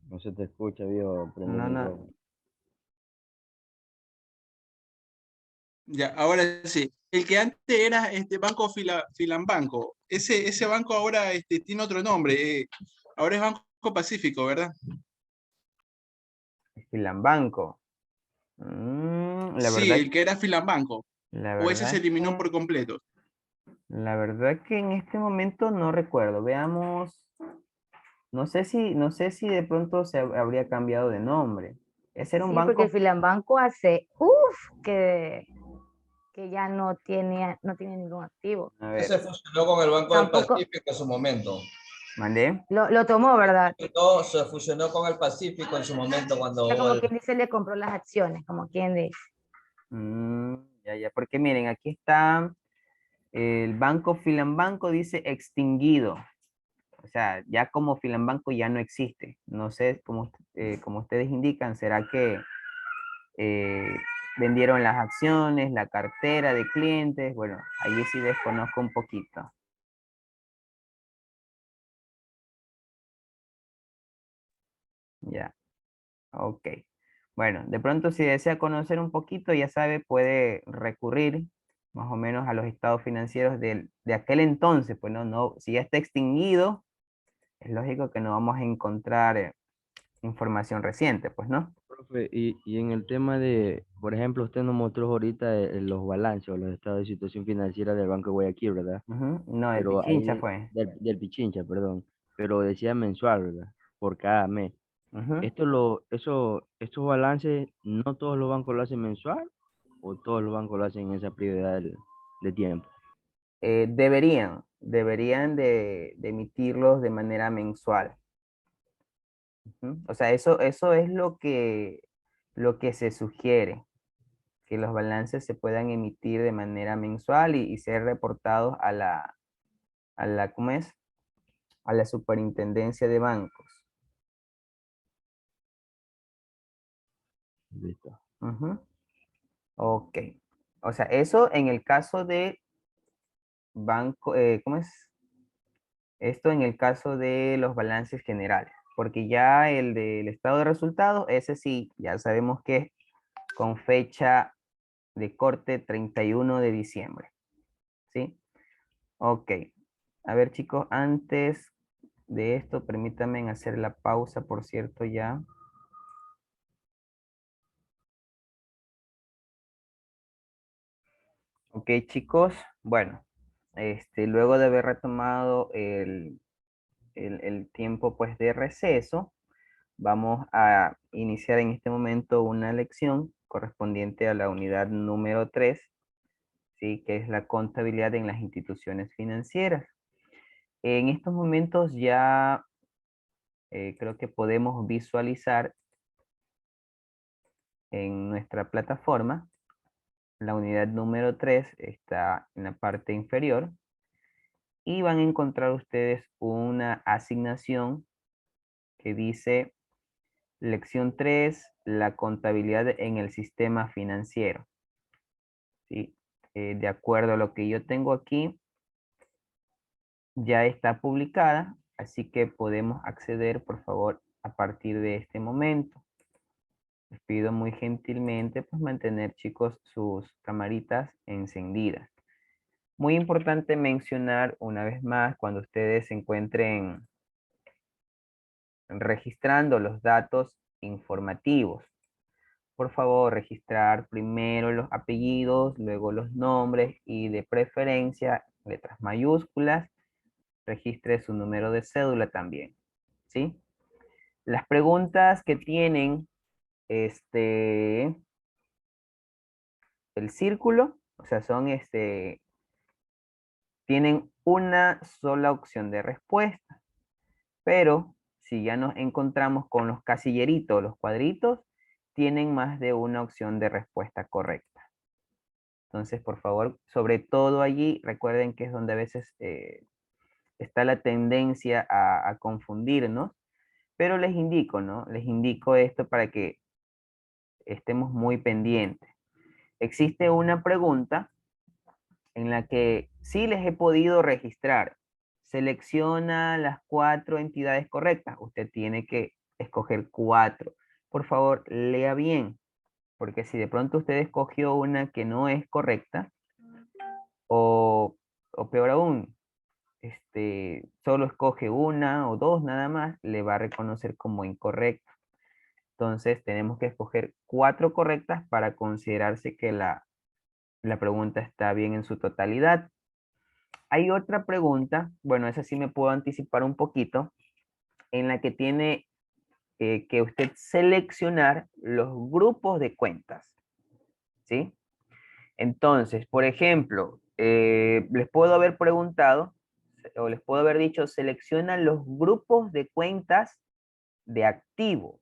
No se te escucha, viejo, prende el No, no. micrófono. Ya, ahora sí. El que antes era Banco Filambanco, ese banco ahora tiene otro nombre. Ahora es Banco Pacífico, ¿verdad? Filambanco. La Sí, verdad, el que era Filambanco. la O ese se verdad eliminó que, por completo. la verdad que en este momento no recuerdo. Veamos. No sé si de pronto habría cambiado de nombre. Ese era un Sí, porque el banco. Filambanco hace, que ya no tiene ningún activo. A Ese ver, fusionó con el Banco del Tampoco Pacífico en su momento. mandé. lo tomó, ¿verdad? No, se fusionó con el Pacífico en su momento cuando Ya hubo como el... quien dice, le compró las acciones, como quien dice. Ya, porque miren, aquí está el banco Filambanco, dice extinguido. O sea, ya como Filambanco ya no existe. No sé, como ustedes indican, ¿será que eh, vendieron las acciones, la cartera de clientes? Bueno, ahí sí desconozco un poquito. Ya, ok. Bueno, de pronto si desea conocer un poquito, ya sabe, puede recurrir más o menos a los estados financieros de aquel entonces. Pues no, si ya está extinguido, es lógico que no vamos a encontrar información reciente, pues, ¿no? Profe, y en el tema de, por ejemplo, usted nos mostró ahorita los balances o los estados de situación financiera del Banco de Guayaquil, ¿verdad? Ujú. No, el Pero Pichincha ahí, fue. del Pichincha, perdón, pero decía mensual, ¿verdad? Por cada mes. Ujú. Estos balances, ¿no todos los bancos lo hacen mensual o todos los bancos lo hacen en esa prioridad de tiempo? Deberían de emitirlos de manera mensual. Ujú. O sea, eso es lo que se sugiere, que los balances se puedan emitir de manera mensual y ser reportados ¿cómo es? A la superintendencia de bancos. Listo. Ujú. Ok. O sea, eso en el caso de banco, ¿cómo es? Esto en el caso de los balances generales, porque ya el del estado de resultados, ese sí, ya sabemos que es con fecha de corte 31 de diciembre. ¿Sí? Ok. A ver, chicos, antes de esto, permítanme hacer la pausa, por cierto, ya. Ok, chicos, bueno, luego de haber retomado el tiempo pues de receso, vamos a iniciar en este momento una lección correspondiente a la unidad número 3, ¿sí? Que es la contabilidad en las instituciones financieras. En estos momentos ya creo que podemos visualizar en nuestra plataforma. La unidad número 3 está en la parte inferior y van a encontrar ustedes una asignación que dice lección 3, la contabilidad en el sistema financiero. ¿Sí? De acuerdo a lo que yo tengo aquí, ya está publicada, así que podemos acceder, por favor, a partir de este momento. Les pido muy gentilmente pues mantener, chicos, sus camaritas encendidas. Muy importante mencionar una vez más cuando ustedes se encuentren registrando los datos informativos. Por favor, registrar primero los apellidos, luego los nombres y de preferencia letras mayúsculas. Registre su número de cédula también, ¿sí? Las preguntas que tienen el círculo, o sea, tienen una sola opción de respuesta. Pero si ya nos encontramos con los casilleritos, los cuadritos, tienen más de una opción de respuesta correcta. Entonces, por favor, sobre todo allí, recuerden que es donde a veces está la tendencia a confundirnos, pero les indico, ¿no? Les indico esto para que estemos muy pendientes. Existe una pregunta en la que sí les he podido registrar. Selecciona las 4 entidades correctas. Usted tiene que escoger 4. Por favor, lea bien, porque si de pronto usted escogió una que no es correcta, o peor aún, solo escoge una o dos nada más, le va a reconocer como incorrecto. Entonces tenemos que escoger 4 correctas para considerarse que la pregunta está bien en su totalidad. Hay otra pregunta, bueno, esa sí me puedo anticipar un poquito, en la que tiene que usted seleccionar los grupos de cuentas, ¿sí? Entonces, por ejemplo, les puedo haber preguntado, o les puedo haber dicho, selecciona los grupos de cuentas de activo.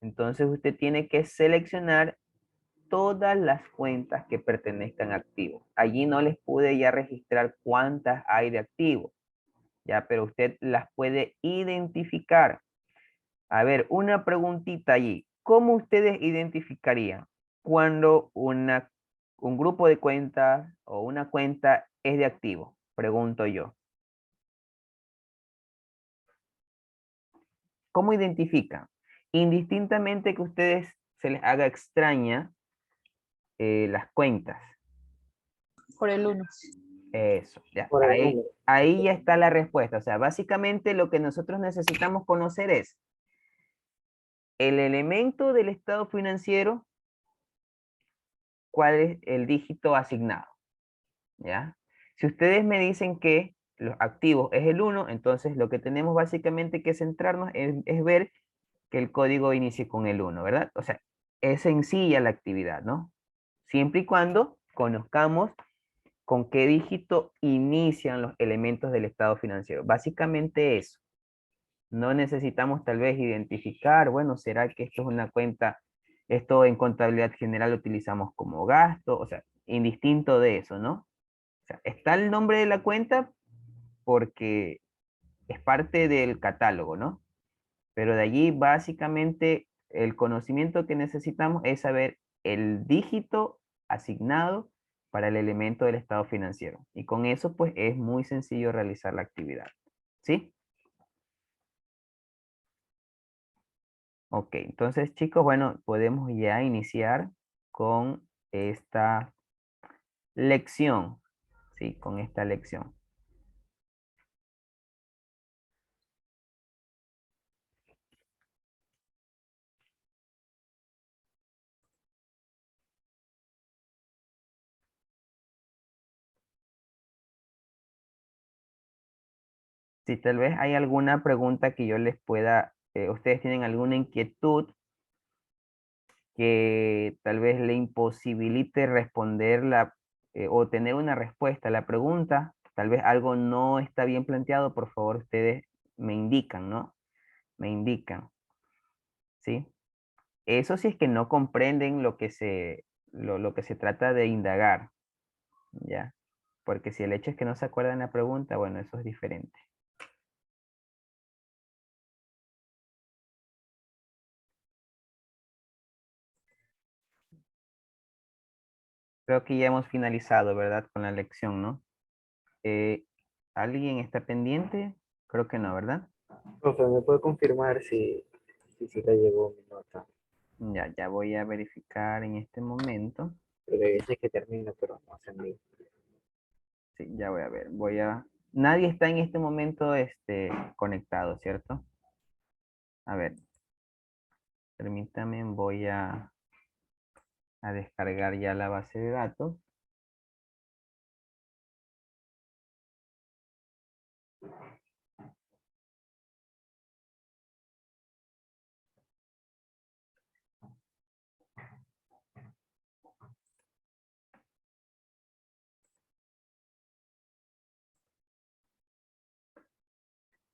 Entonces, usted tiene que seleccionar todas las cuentas que pertenezcan a activo. Allí no les pude ya registrar cuántas hay de activo, ya, pero usted las puede identificar. A ver, una preguntita allí. ¿Cómo ustedes identificarían cuando un grupo de cuentas o una cuenta es de activo? Pregunto yo. ¿Cómo identifican? Indistintamente que ustedes se les haga extraña las cuentas. Por el 1. Eso, ya. Ahí ya está la respuesta. O sea, básicamente lo que nosotros necesitamos conocer es el elemento del estado financiero, ¿cuál es el dígito asignado? ¿Ya? Si ustedes me dicen que los activos es el 1, entonces lo que tenemos básicamente que centrarnos es ver que el código inicie con el 1, ¿verdad? O sea, es sencilla la actividad, ¿no? Siempre y cuando conozcamos con qué dígito inician los elementos del estado financiero. Básicamente eso. No necesitamos tal vez identificar, bueno, ¿será que esto es una cuenta, esto en contabilidad general lo utilizamos como gasto? O sea, indistinto de eso, ¿no? O sea, está el nombre de la cuenta porque es parte del catálogo, ¿no? Pero de allí básicamente el conocimiento que necesitamos es saber el dígito asignado para el elemento del estado financiero. Y con eso pues es muy sencillo realizar la actividad. ¿Sí? Ok, entonces chicos, bueno, podemos ya iniciar con esta lección. Sí, con esta lección. Si tal vez hay alguna pregunta que yo les pueda, ustedes tienen alguna inquietud que tal vez le imposibilite responderla o tener una respuesta a la pregunta, tal vez algo no está bien planteado, por favor ustedes me indican, ¿no? Me indican, ¿sí? Eso sí es que no comprenden lo que se trata de indagar, ¿ya? Porque si el hecho es que no se acuerdan la pregunta, bueno, eso es diferente. Creo que ya hemos finalizado, ¿verdad? Con la lección, ¿no? ¿Alguien está pendiente? Creo que no, ¿verdad? Profe, ¿me puede confirmar si le llegó mi nota? Ya voy a verificar en este momento. Porque hay veces que termino, pero no se envía. Sí, ya voy a ver. Nadie está en este momento conectado, ¿cierto? A ver. Permítame, voy a descargar ya la base de datos.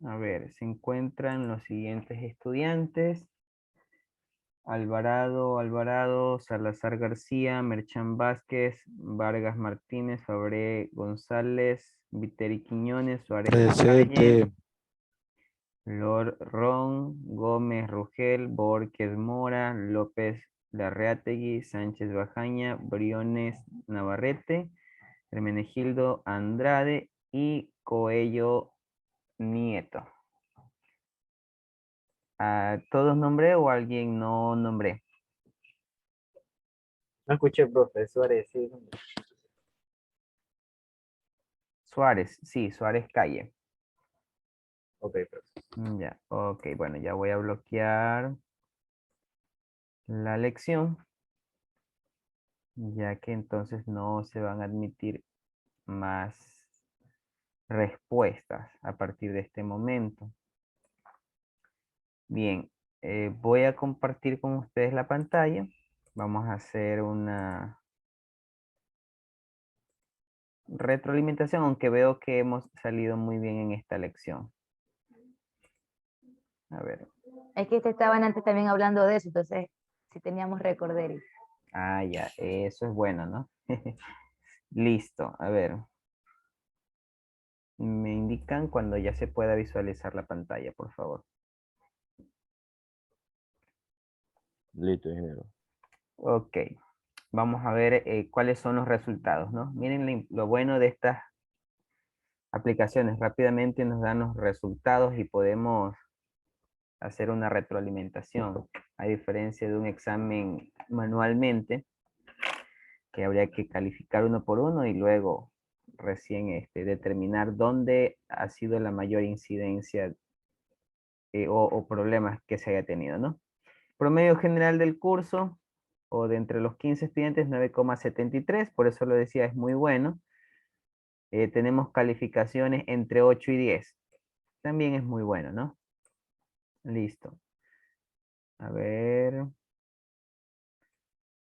A ver, se encuentran los siguientes estudiantes. Alvarado, Salazar García, Merchan Vázquez, Vargas Martínez, Fabré González, Viteri Quiñones, Suárez Lacalle, Lord Ron, Gómez Rugel, Borges Mora, López Larreategui, Sánchez Bajaña, Briones Navarrete, Hermenegildo Andrade y Coello Nieto. ¿Todos nombré o alguien no nombré? No escuché, profe, Suárez, sí. Suárez, sí, Suárez Calle. Ok, profe. Ya, ok, bueno, ya voy a bloquear la lección, ya que entonces no se van a admitir más respuestas a partir de este momento. Bien, voy a compartir con ustedes la pantalla. Vamos a hacer una retroalimentación, aunque veo que hemos salido muy bien en esta lección. A ver. Es que estaban antes también hablando de eso, entonces si teníamos récord de él. Ah, ya, eso es bueno, ¿no? Listo, a ver. Me indican cuando ya se pueda visualizar la pantalla, por favor. Listo, ingeniero. Ok, vamos a ver cuáles son los resultados, ¿no? Miren lo bueno de estas aplicaciones. Rápidamente nos dan los resultados y podemos hacer una retroalimentación. A diferencia de un examen manualmente, que habría que calificar uno por uno y luego recién determinar dónde ha sido la mayor incidencia o problemas que se haya tenido, ¿no? Promedio general del curso, o de entre los 15 estudiantes, 9,73, por eso lo decía, es muy bueno. Tenemos calificaciones entre 8 y 10. También es muy bueno, ¿no? Listo. A ver.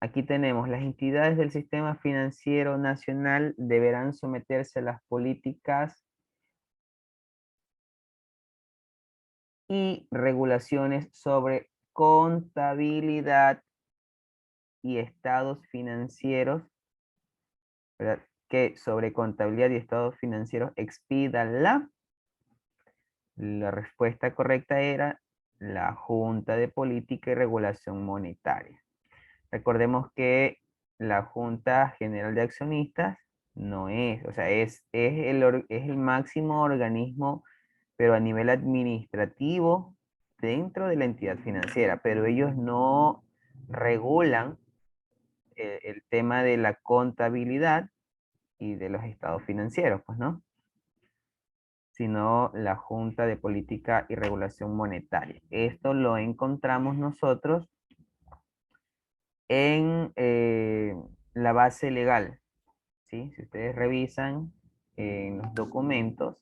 Aquí tenemos, las entidades del sistema financiero nacional deberán someterse a las políticas y regulaciones sobre contabilidad y estados financieros, ¿verdad? Que sobre contabilidad y estados financieros expida la respuesta correcta era la Junta de Política y Regulación Monetaria. Recordemos que la Junta General de Accionistas no es, o sea, es el máximo organismo, pero a nivel administrativo dentro de la entidad financiera, pero ellos no regulan el tema de la contabilidad y de los estados financieros, pues, ¿no? Sino la Junta de Política y Regulación Monetaria. Esto lo encontramos nosotros en la base legal, ¿sí? Si ustedes revisan en los documentos,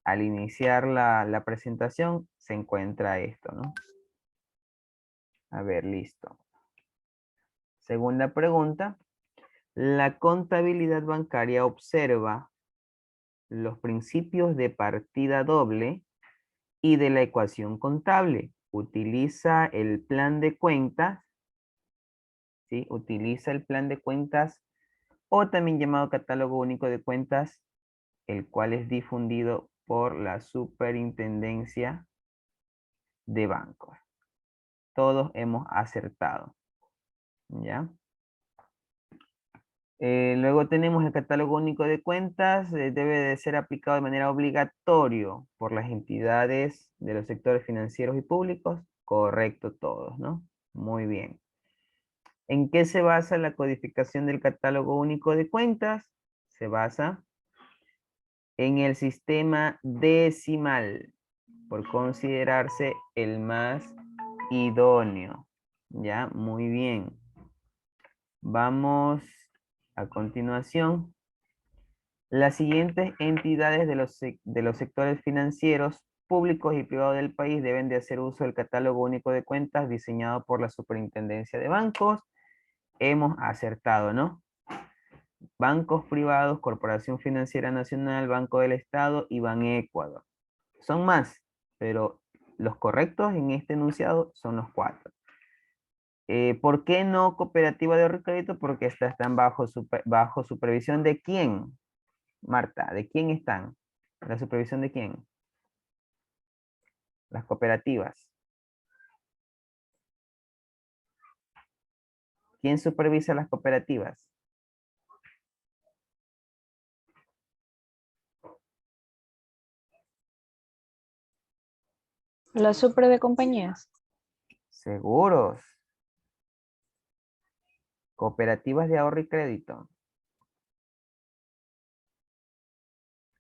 al iniciar la presentación se encuentra esto, ¿no? A ver, listo. Segunda pregunta. La contabilidad bancaria observa los principios de partida doble y de la ecuación contable. Utiliza el plan de cuentas, ¿sí? Utiliza el plan de cuentas o también llamado catálogo único de cuentas, el cual es difundido por la Superintendencia de Bancos. Todos hemos acertado, ¿ya? Luego tenemos el catálogo único de cuentas, debe de ser aplicado de manera obligatoria por las entidades de los sectores financieros y públicos. Correcto todos, ¿no? Muy bien. ¿En qué se basa la codificación del catálogo único de cuentas? Se basa en el sistema decimal, por considerarse el más idóneo. ¿Ya? Muy bien. Vamos a continuación. Las siguientes entidades de los sectores financieros públicos y privados del país deben de hacer uso del catálogo único de cuentas diseñado por la Superintendencia de Bancos. Hemos acertado, ¿no? Bancos privados, Corporación Financiera Nacional, Banco del Estado y Banecuador. Son más, pero los correctos en este enunciado son los 4. ¿Por qué no cooperativa de ahorro y crédito? Porque estas están bajo supervisión de quién, Marta, ¿de quién están? ¿La supervisión de quién? Las cooperativas. ¿Quién supervisa las cooperativas? La supre de compañías. Seguros. Cooperativas de ahorro y crédito.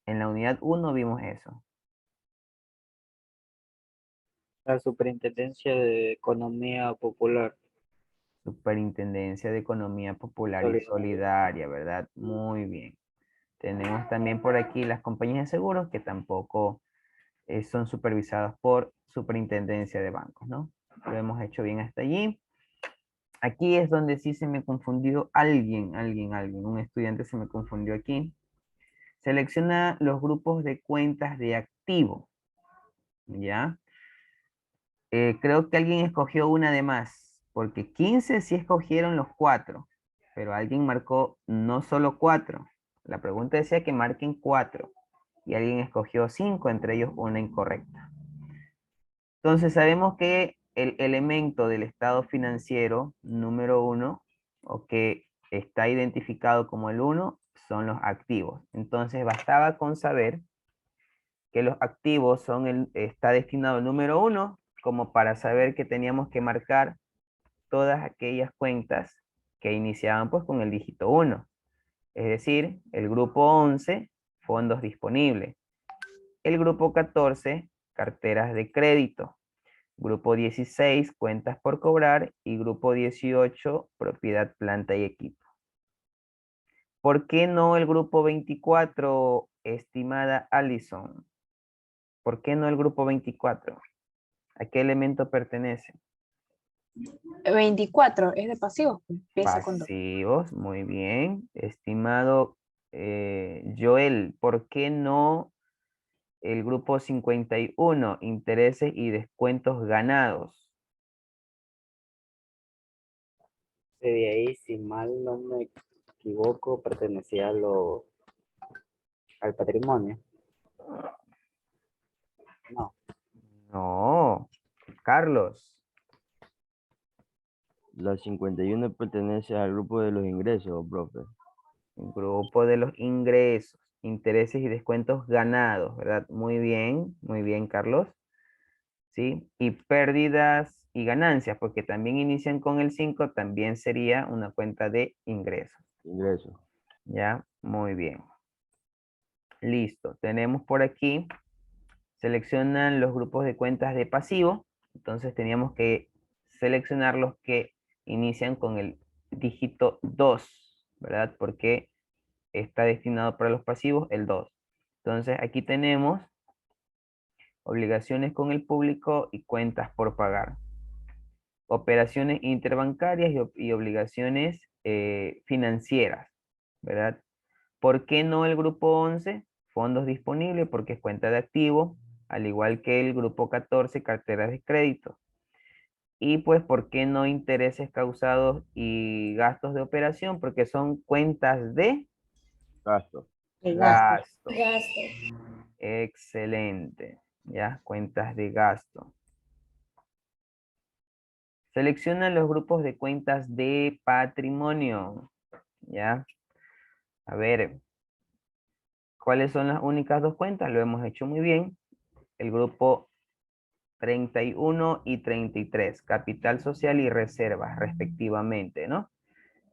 En la unidad 1 vimos eso. La Superintendencia de Economía Popular. Superintendencia de Economía Popular y Solidaria. Solidaria, ¿verdad? Muy bien. Tenemos también por aquí las compañías de seguros que tampoco son supervisadas por Superintendencia de Bancos, ¿no? Lo hemos hecho bien hasta allí. Aquí es donde sí se me confundió alguien. Un estudiante se me confundió aquí. Selecciona los grupos de cuentas de activo. ¿Ya? Creo que alguien escogió una de más, porque 15 sí escogieron los 4, pero alguien marcó no solo 4. La pregunta decía que marquen 4 y alguien escogió 5, entre ellos una incorrecta. Entonces sabemos que el elemento del estado financiero número 1, o que está identificado como el 1, son los activos. Entonces bastaba con saber que los activos está destinado al número 1, como para saber que teníamos que marcar todas aquellas cuentas que iniciaban pues con el dígito 1. Es decir, el grupo 11, fondos disponibles. El grupo 14, carteras de crédito. Grupo 16, cuentas por cobrar. Y grupo 18, propiedad, planta y equipo. ¿Por qué no el grupo 24, estimada Allison? ¿Por qué no el grupo 24? ¿A qué elemento pertenece? 24 es de pasivos, pues, empieza con 2. Pasivos, muy bien. Estimado Joel, ¿por qué no el grupo 51, intereses y descuentos ganados? De ahí, si mal no me equivoco, pertenecía al patrimonio. No. No, Carlos. La 51 pertenece al grupo de los ingresos, profe. Grupo de los ingresos, intereses y descuentos ganados, ¿verdad? Muy bien, Carlos. ¿Sí? Y pérdidas y ganancias, porque también inician con el 5, también sería una cuenta de ingresos. Ingresos. ¿Ya? Muy bien. Listo. Tenemos por aquí, seleccionan los grupos de cuentas de pasivo. Entonces teníamos que seleccionar los que inician con el dígito 2, ¿verdad? Porque está destinado para los pasivos el 2. Entonces aquí tenemos obligaciones con el público y cuentas por pagar. Operaciones interbancarias y obligaciones financieras, ¿verdad? ¿Por qué no el grupo 11? Fondos disponibles, porque es cuenta de activo, al igual que el grupo 14, carteras de crédito. Y pues, ¿por qué no intereses causados y gastos de operación? Porque son cuentas de Gasto. gasto. Excelente. ¿Ya? Cuentas de gasto. Selecciona los grupos de cuentas de patrimonio. ¿Ya? A ver, ¿cuáles son las únicas dos cuentas? Lo hemos hecho muy bien. El grupo 31 y 33, capital social y reservas, respectivamente, ¿no?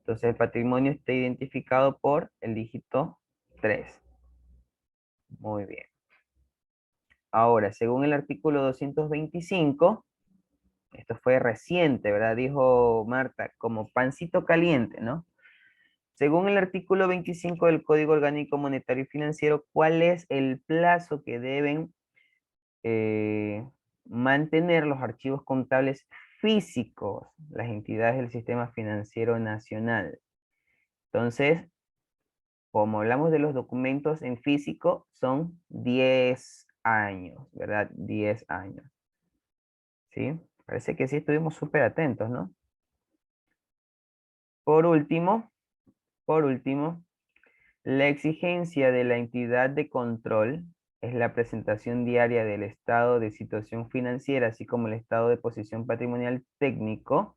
Entonces el patrimonio está identificado por el dígito 3. Muy bien. Ahora, según el artículo 225, esto fue reciente, ¿verdad? Dijo Marta, como pancito caliente, ¿no? Según el artículo 25 del Código Orgánico Monetario y Financiero, ¿cuál es el plazo que deben mantener los archivos contables físicos, las entidades del Sistema Financiero Nacional? Entonces, como hablamos de los documentos en físico, son 10 años, ¿verdad? 10 años. ¿Sí? Parece que sí estuvimos súper atentos, ¿no? Por último, la exigencia de la entidad de control es la presentación diaria del estado de situación financiera, así como el estado de posición patrimonial técnico.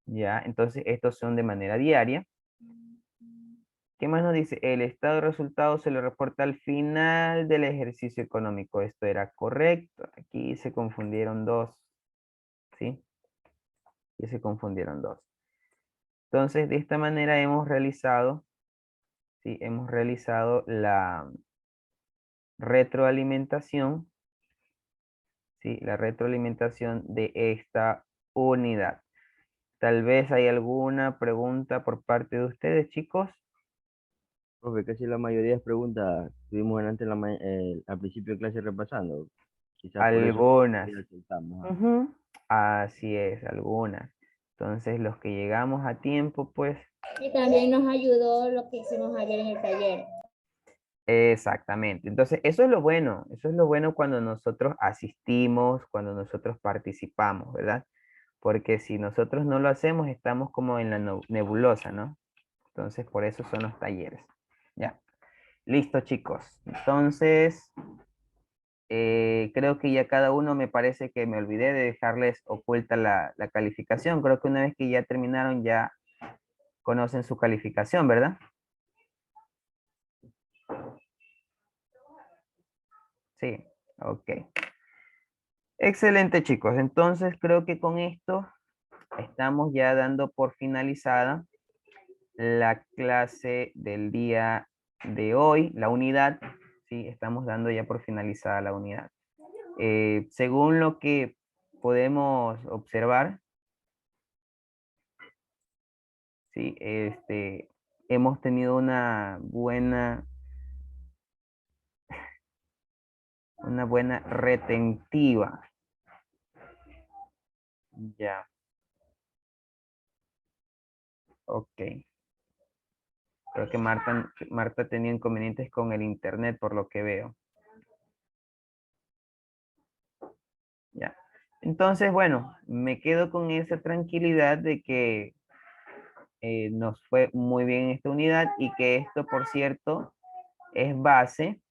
Ya, entonces estos son de manera diaria. ¿Qué más nos dice? El estado de resultados se lo reporta al final del ejercicio económico. Esto era correcto. Aquí se confundieron dos. ¿Sí? Aquí se confundieron dos. Entonces, de esta manera hemos realizado, ¿sí? Hemos realizado la retroalimentación, ¿sí? La retroalimentación de esta unidad. Tal vez hay alguna pregunta por parte de ustedes, chicos. Profe, casi la mayoría de preguntas estuvimos antes al principio de clase repasando. Quizás por eso Algunas. ya saltamos, ¿ah? Ujú. Así es, algunas. Entonces, los que llegamos a tiempo, pues... Y también nos ayudó lo que hicimos ayer en el taller. Exactamente. Entonces, eso es lo bueno cuando nosotros asistimos, cuando nosotros participamos, ¿verdad? Porque si nosotros no lo hacemos, estamos como en la nebulosa, ¿no? Entonces, por eso son los talleres. Ya. Listo, chicos. Entonces, creo que ya cada uno me parece que me olvidé de dejarles oculta la calificación. Creo que una vez que ya terminaron, ya conocen su calificación, ¿verdad? Sí, ok. Excelente, chicos. Entonces, creo que con esto estamos ya dando por finalizada la clase del día de hoy, la unidad. Sí, estamos dando ya por finalizada la unidad. Según lo que podemos observar, ¿sí? Hemos tenido una buena retentiva. Ya. Ok. Creo que Marta tenía inconvenientes con el internet por lo que veo. Ya. Entonces, bueno, me quedo con esa tranquilidad de que nos fue muy bien esta unidad y que esto, por cierto, es base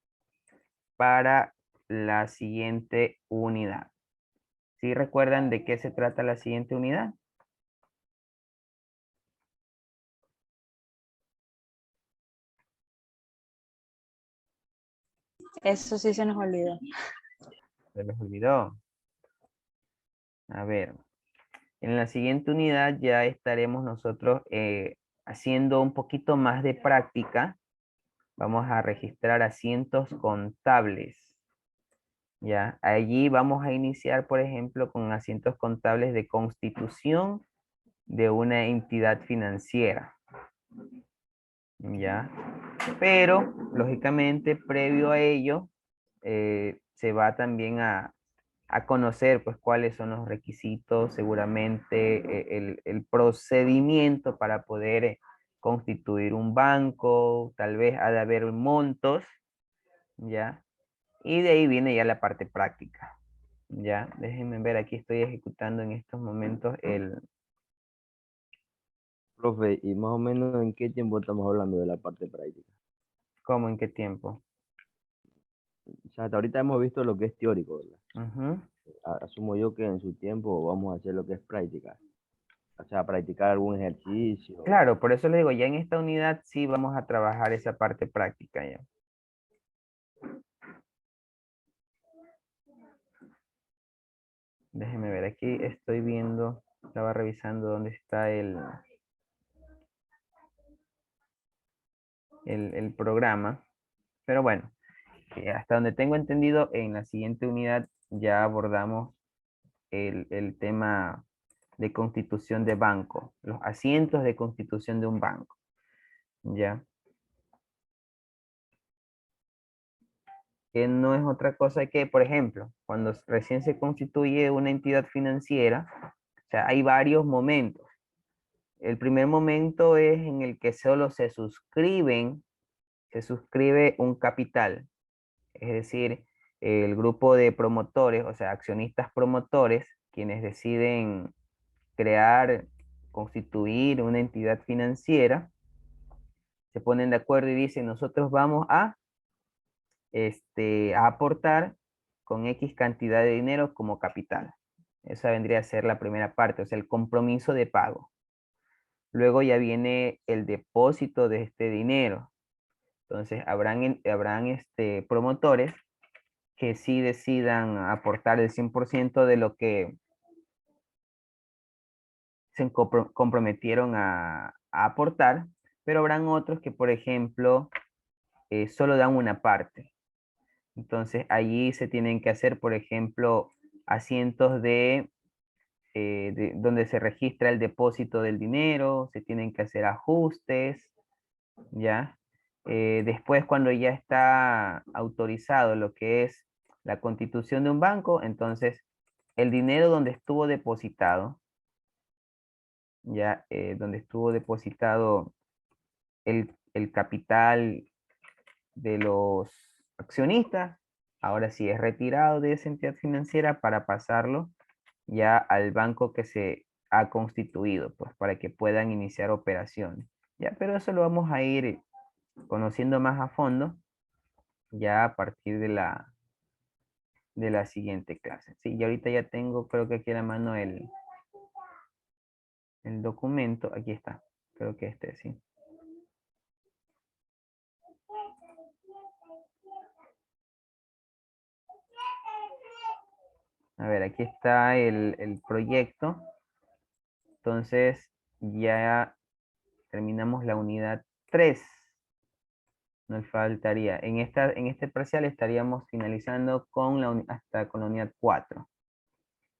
para la siguiente unidad. ¿Sí recuerdan de qué se trata la siguiente unidad? Eso sí se nos olvidó. Se les olvidó. A ver, en la siguiente unidad ya estaremos nosotros haciendo un poquito más de práctica. Vamos a registrar asientos contables. Ya, allí vamos a iniciar, por ejemplo, con asientos contables de constitución de una entidad financiera. Ya, pero lógicamente previo a ello se va también a conocer pues cuáles son los requisitos, seguramente el procedimiento para poder constituir un banco, tal vez ha de haber montos, ¿ya? Y de ahí viene ya la parte práctica, ¿ya? Déjenme ver, aquí estoy ejecutando en estos momentos Profe, ¿y más o menos en qué tiempo estamos hablando de la parte práctica? ¿Cómo en qué tiempo? O sea, hasta ahorita hemos visto lo que es teórico, ¿verdad? Ujú. Asumo yo que en su tiempo vamos a hacer lo que es práctica. O sea, practicar algún ejercicio. Claro, por eso les digo, ya en esta unidad sí vamos a trabajar esa parte práctica ya. Déjenme ver, aquí estoy viendo, estaba revisando dónde está el programa. Pero bueno, hasta donde tengo entendido, en la siguiente unidad ya abordamos el tema de constitución de banco, los asientos de constitución de un banco. ¿Ya? Que no es otra cosa que, por ejemplo, cuando recién se constituye una entidad financiera, o sea, hay varios momentos. El primer momento es en el que solo se suscribe un capital, es decir, el grupo de promotores, o sea, accionistas promotores, quienes deciden crear, constituir una entidad financiera, se ponen de acuerdo y dicen, nosotros vamos a aportar con X cantidad de dinero como capital. Esa vendría a ser la primera parte, o sea, el compromiso de pago. Luego ya viene el depósito de este dinero. Entonces, habrán promotores que sí decidan aportar el 100% de lo que se comprometieron a aportar, pero habrán otros que, por ejemplo, solo dan una parte. Entonces, allí se tienen que hacer, por ejemplo, asientos donde se registra el depósito del dinero, se tienen que hacer ajustes, ¿ya? Después, cuando ya está autorizado lo que es la constitución de un banco, entonces el dinero donde estuvo depositado, ya donde estuvo depositado el capital de los accionistas, ahora sí es retirado de esa entidad financiera para pasarlo ya al banco que se ha constituido, pues para que puedan iniciar operaciones. Ya, pero eso lo vamos a ir conociendo más a fondo ya a partir de la siguiente clase. Sí, y ahorita ya tengo, creo que aquí a la mano el documento. Aquí está. Creo que sí. A ver, aquí está el proyecto. Entonces, ya terminamos la unidad 3. Nos faltaría, en este parcial estaríamos finalizando con hasta con la unidad 4.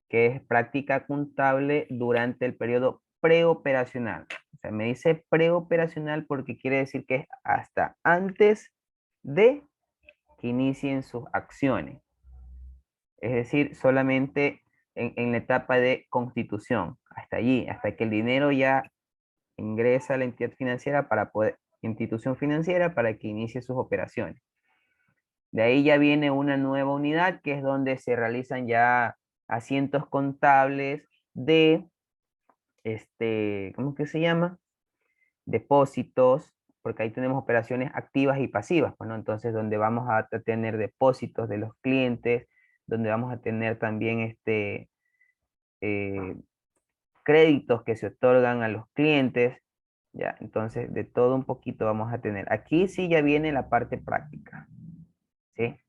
que es práctica contable durante el periodo preoperacional. O sea, me dice preoperacional porque quiere decir que es hasta antes de que inicien sus acciones. Es decir, solamente en la etapa de constitución, hasta allí, hasta que el dinero ya ingresa a la entidad financiera institución financiera para que inicie sus operaciones. De ahí ya viene una nueva unidad que es donde se realizan ya asientos contables de, ¿cómo que se llama? Depósitos, porque ahí tenemos operaciones activas y pasivas, bueno, entonces donde vamos a tener depósitos de los clientes, donde vamos a tener también créditos que se otorgan a los clientes, ya, entonces de todo un poquito vamos a tener. Aquí sí ya viene la parte práctica, ¿sí?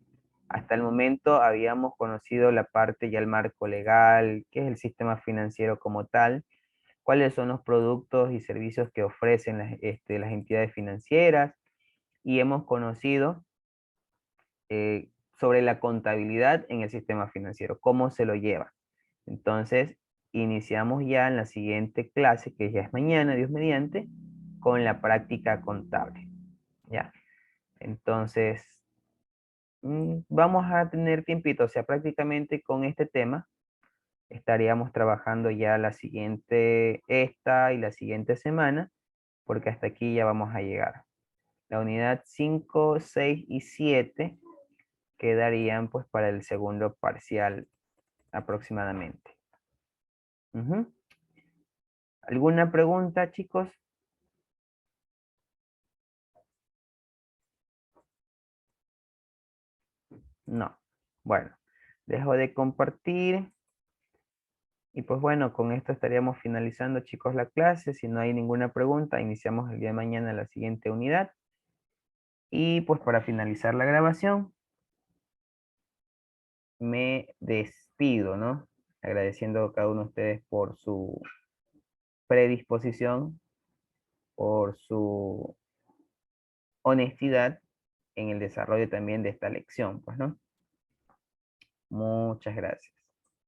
Hasta el momento habíamos conocido la parte ya el marco legal, qué es el sistema financiero como tal, cuáles son los productos y servicios que ofrecen las entidades financieras, y hemos conocido sobre la contabilidad en el sistema financiero, cómo se lo lleva. Entonces, iniciamos ya en la siguiente clase, que ya es mañana, Dios mediante, con la práctica contable. ¿Ya? Entonces, vamos a tener tiempito, o sea, prácticamente con este tema estaríamos trabajando ya esta y la siguiente semana, porque hasta aquí ya vamos a llegar. La unidad 5, 6 y 7 quedarían pues para el segundo parcial aproximadamente. ¿Alguna pregunta, chicos? No. Bueno, dejo de compartir. Y pues bueno, con esto estaríamos finalizando, chicos, la clase. Si no hay ninguna pregunta, iniciamos el día de mañana la siguiente unidad. Y pues para finalizar la grabación, me despido, ¿no? Agradeciendo a cada uno de ustedes por su predisposición, por su honestidad en el desarrollo también de esta lección, pues, ¿no? Muchas gracias.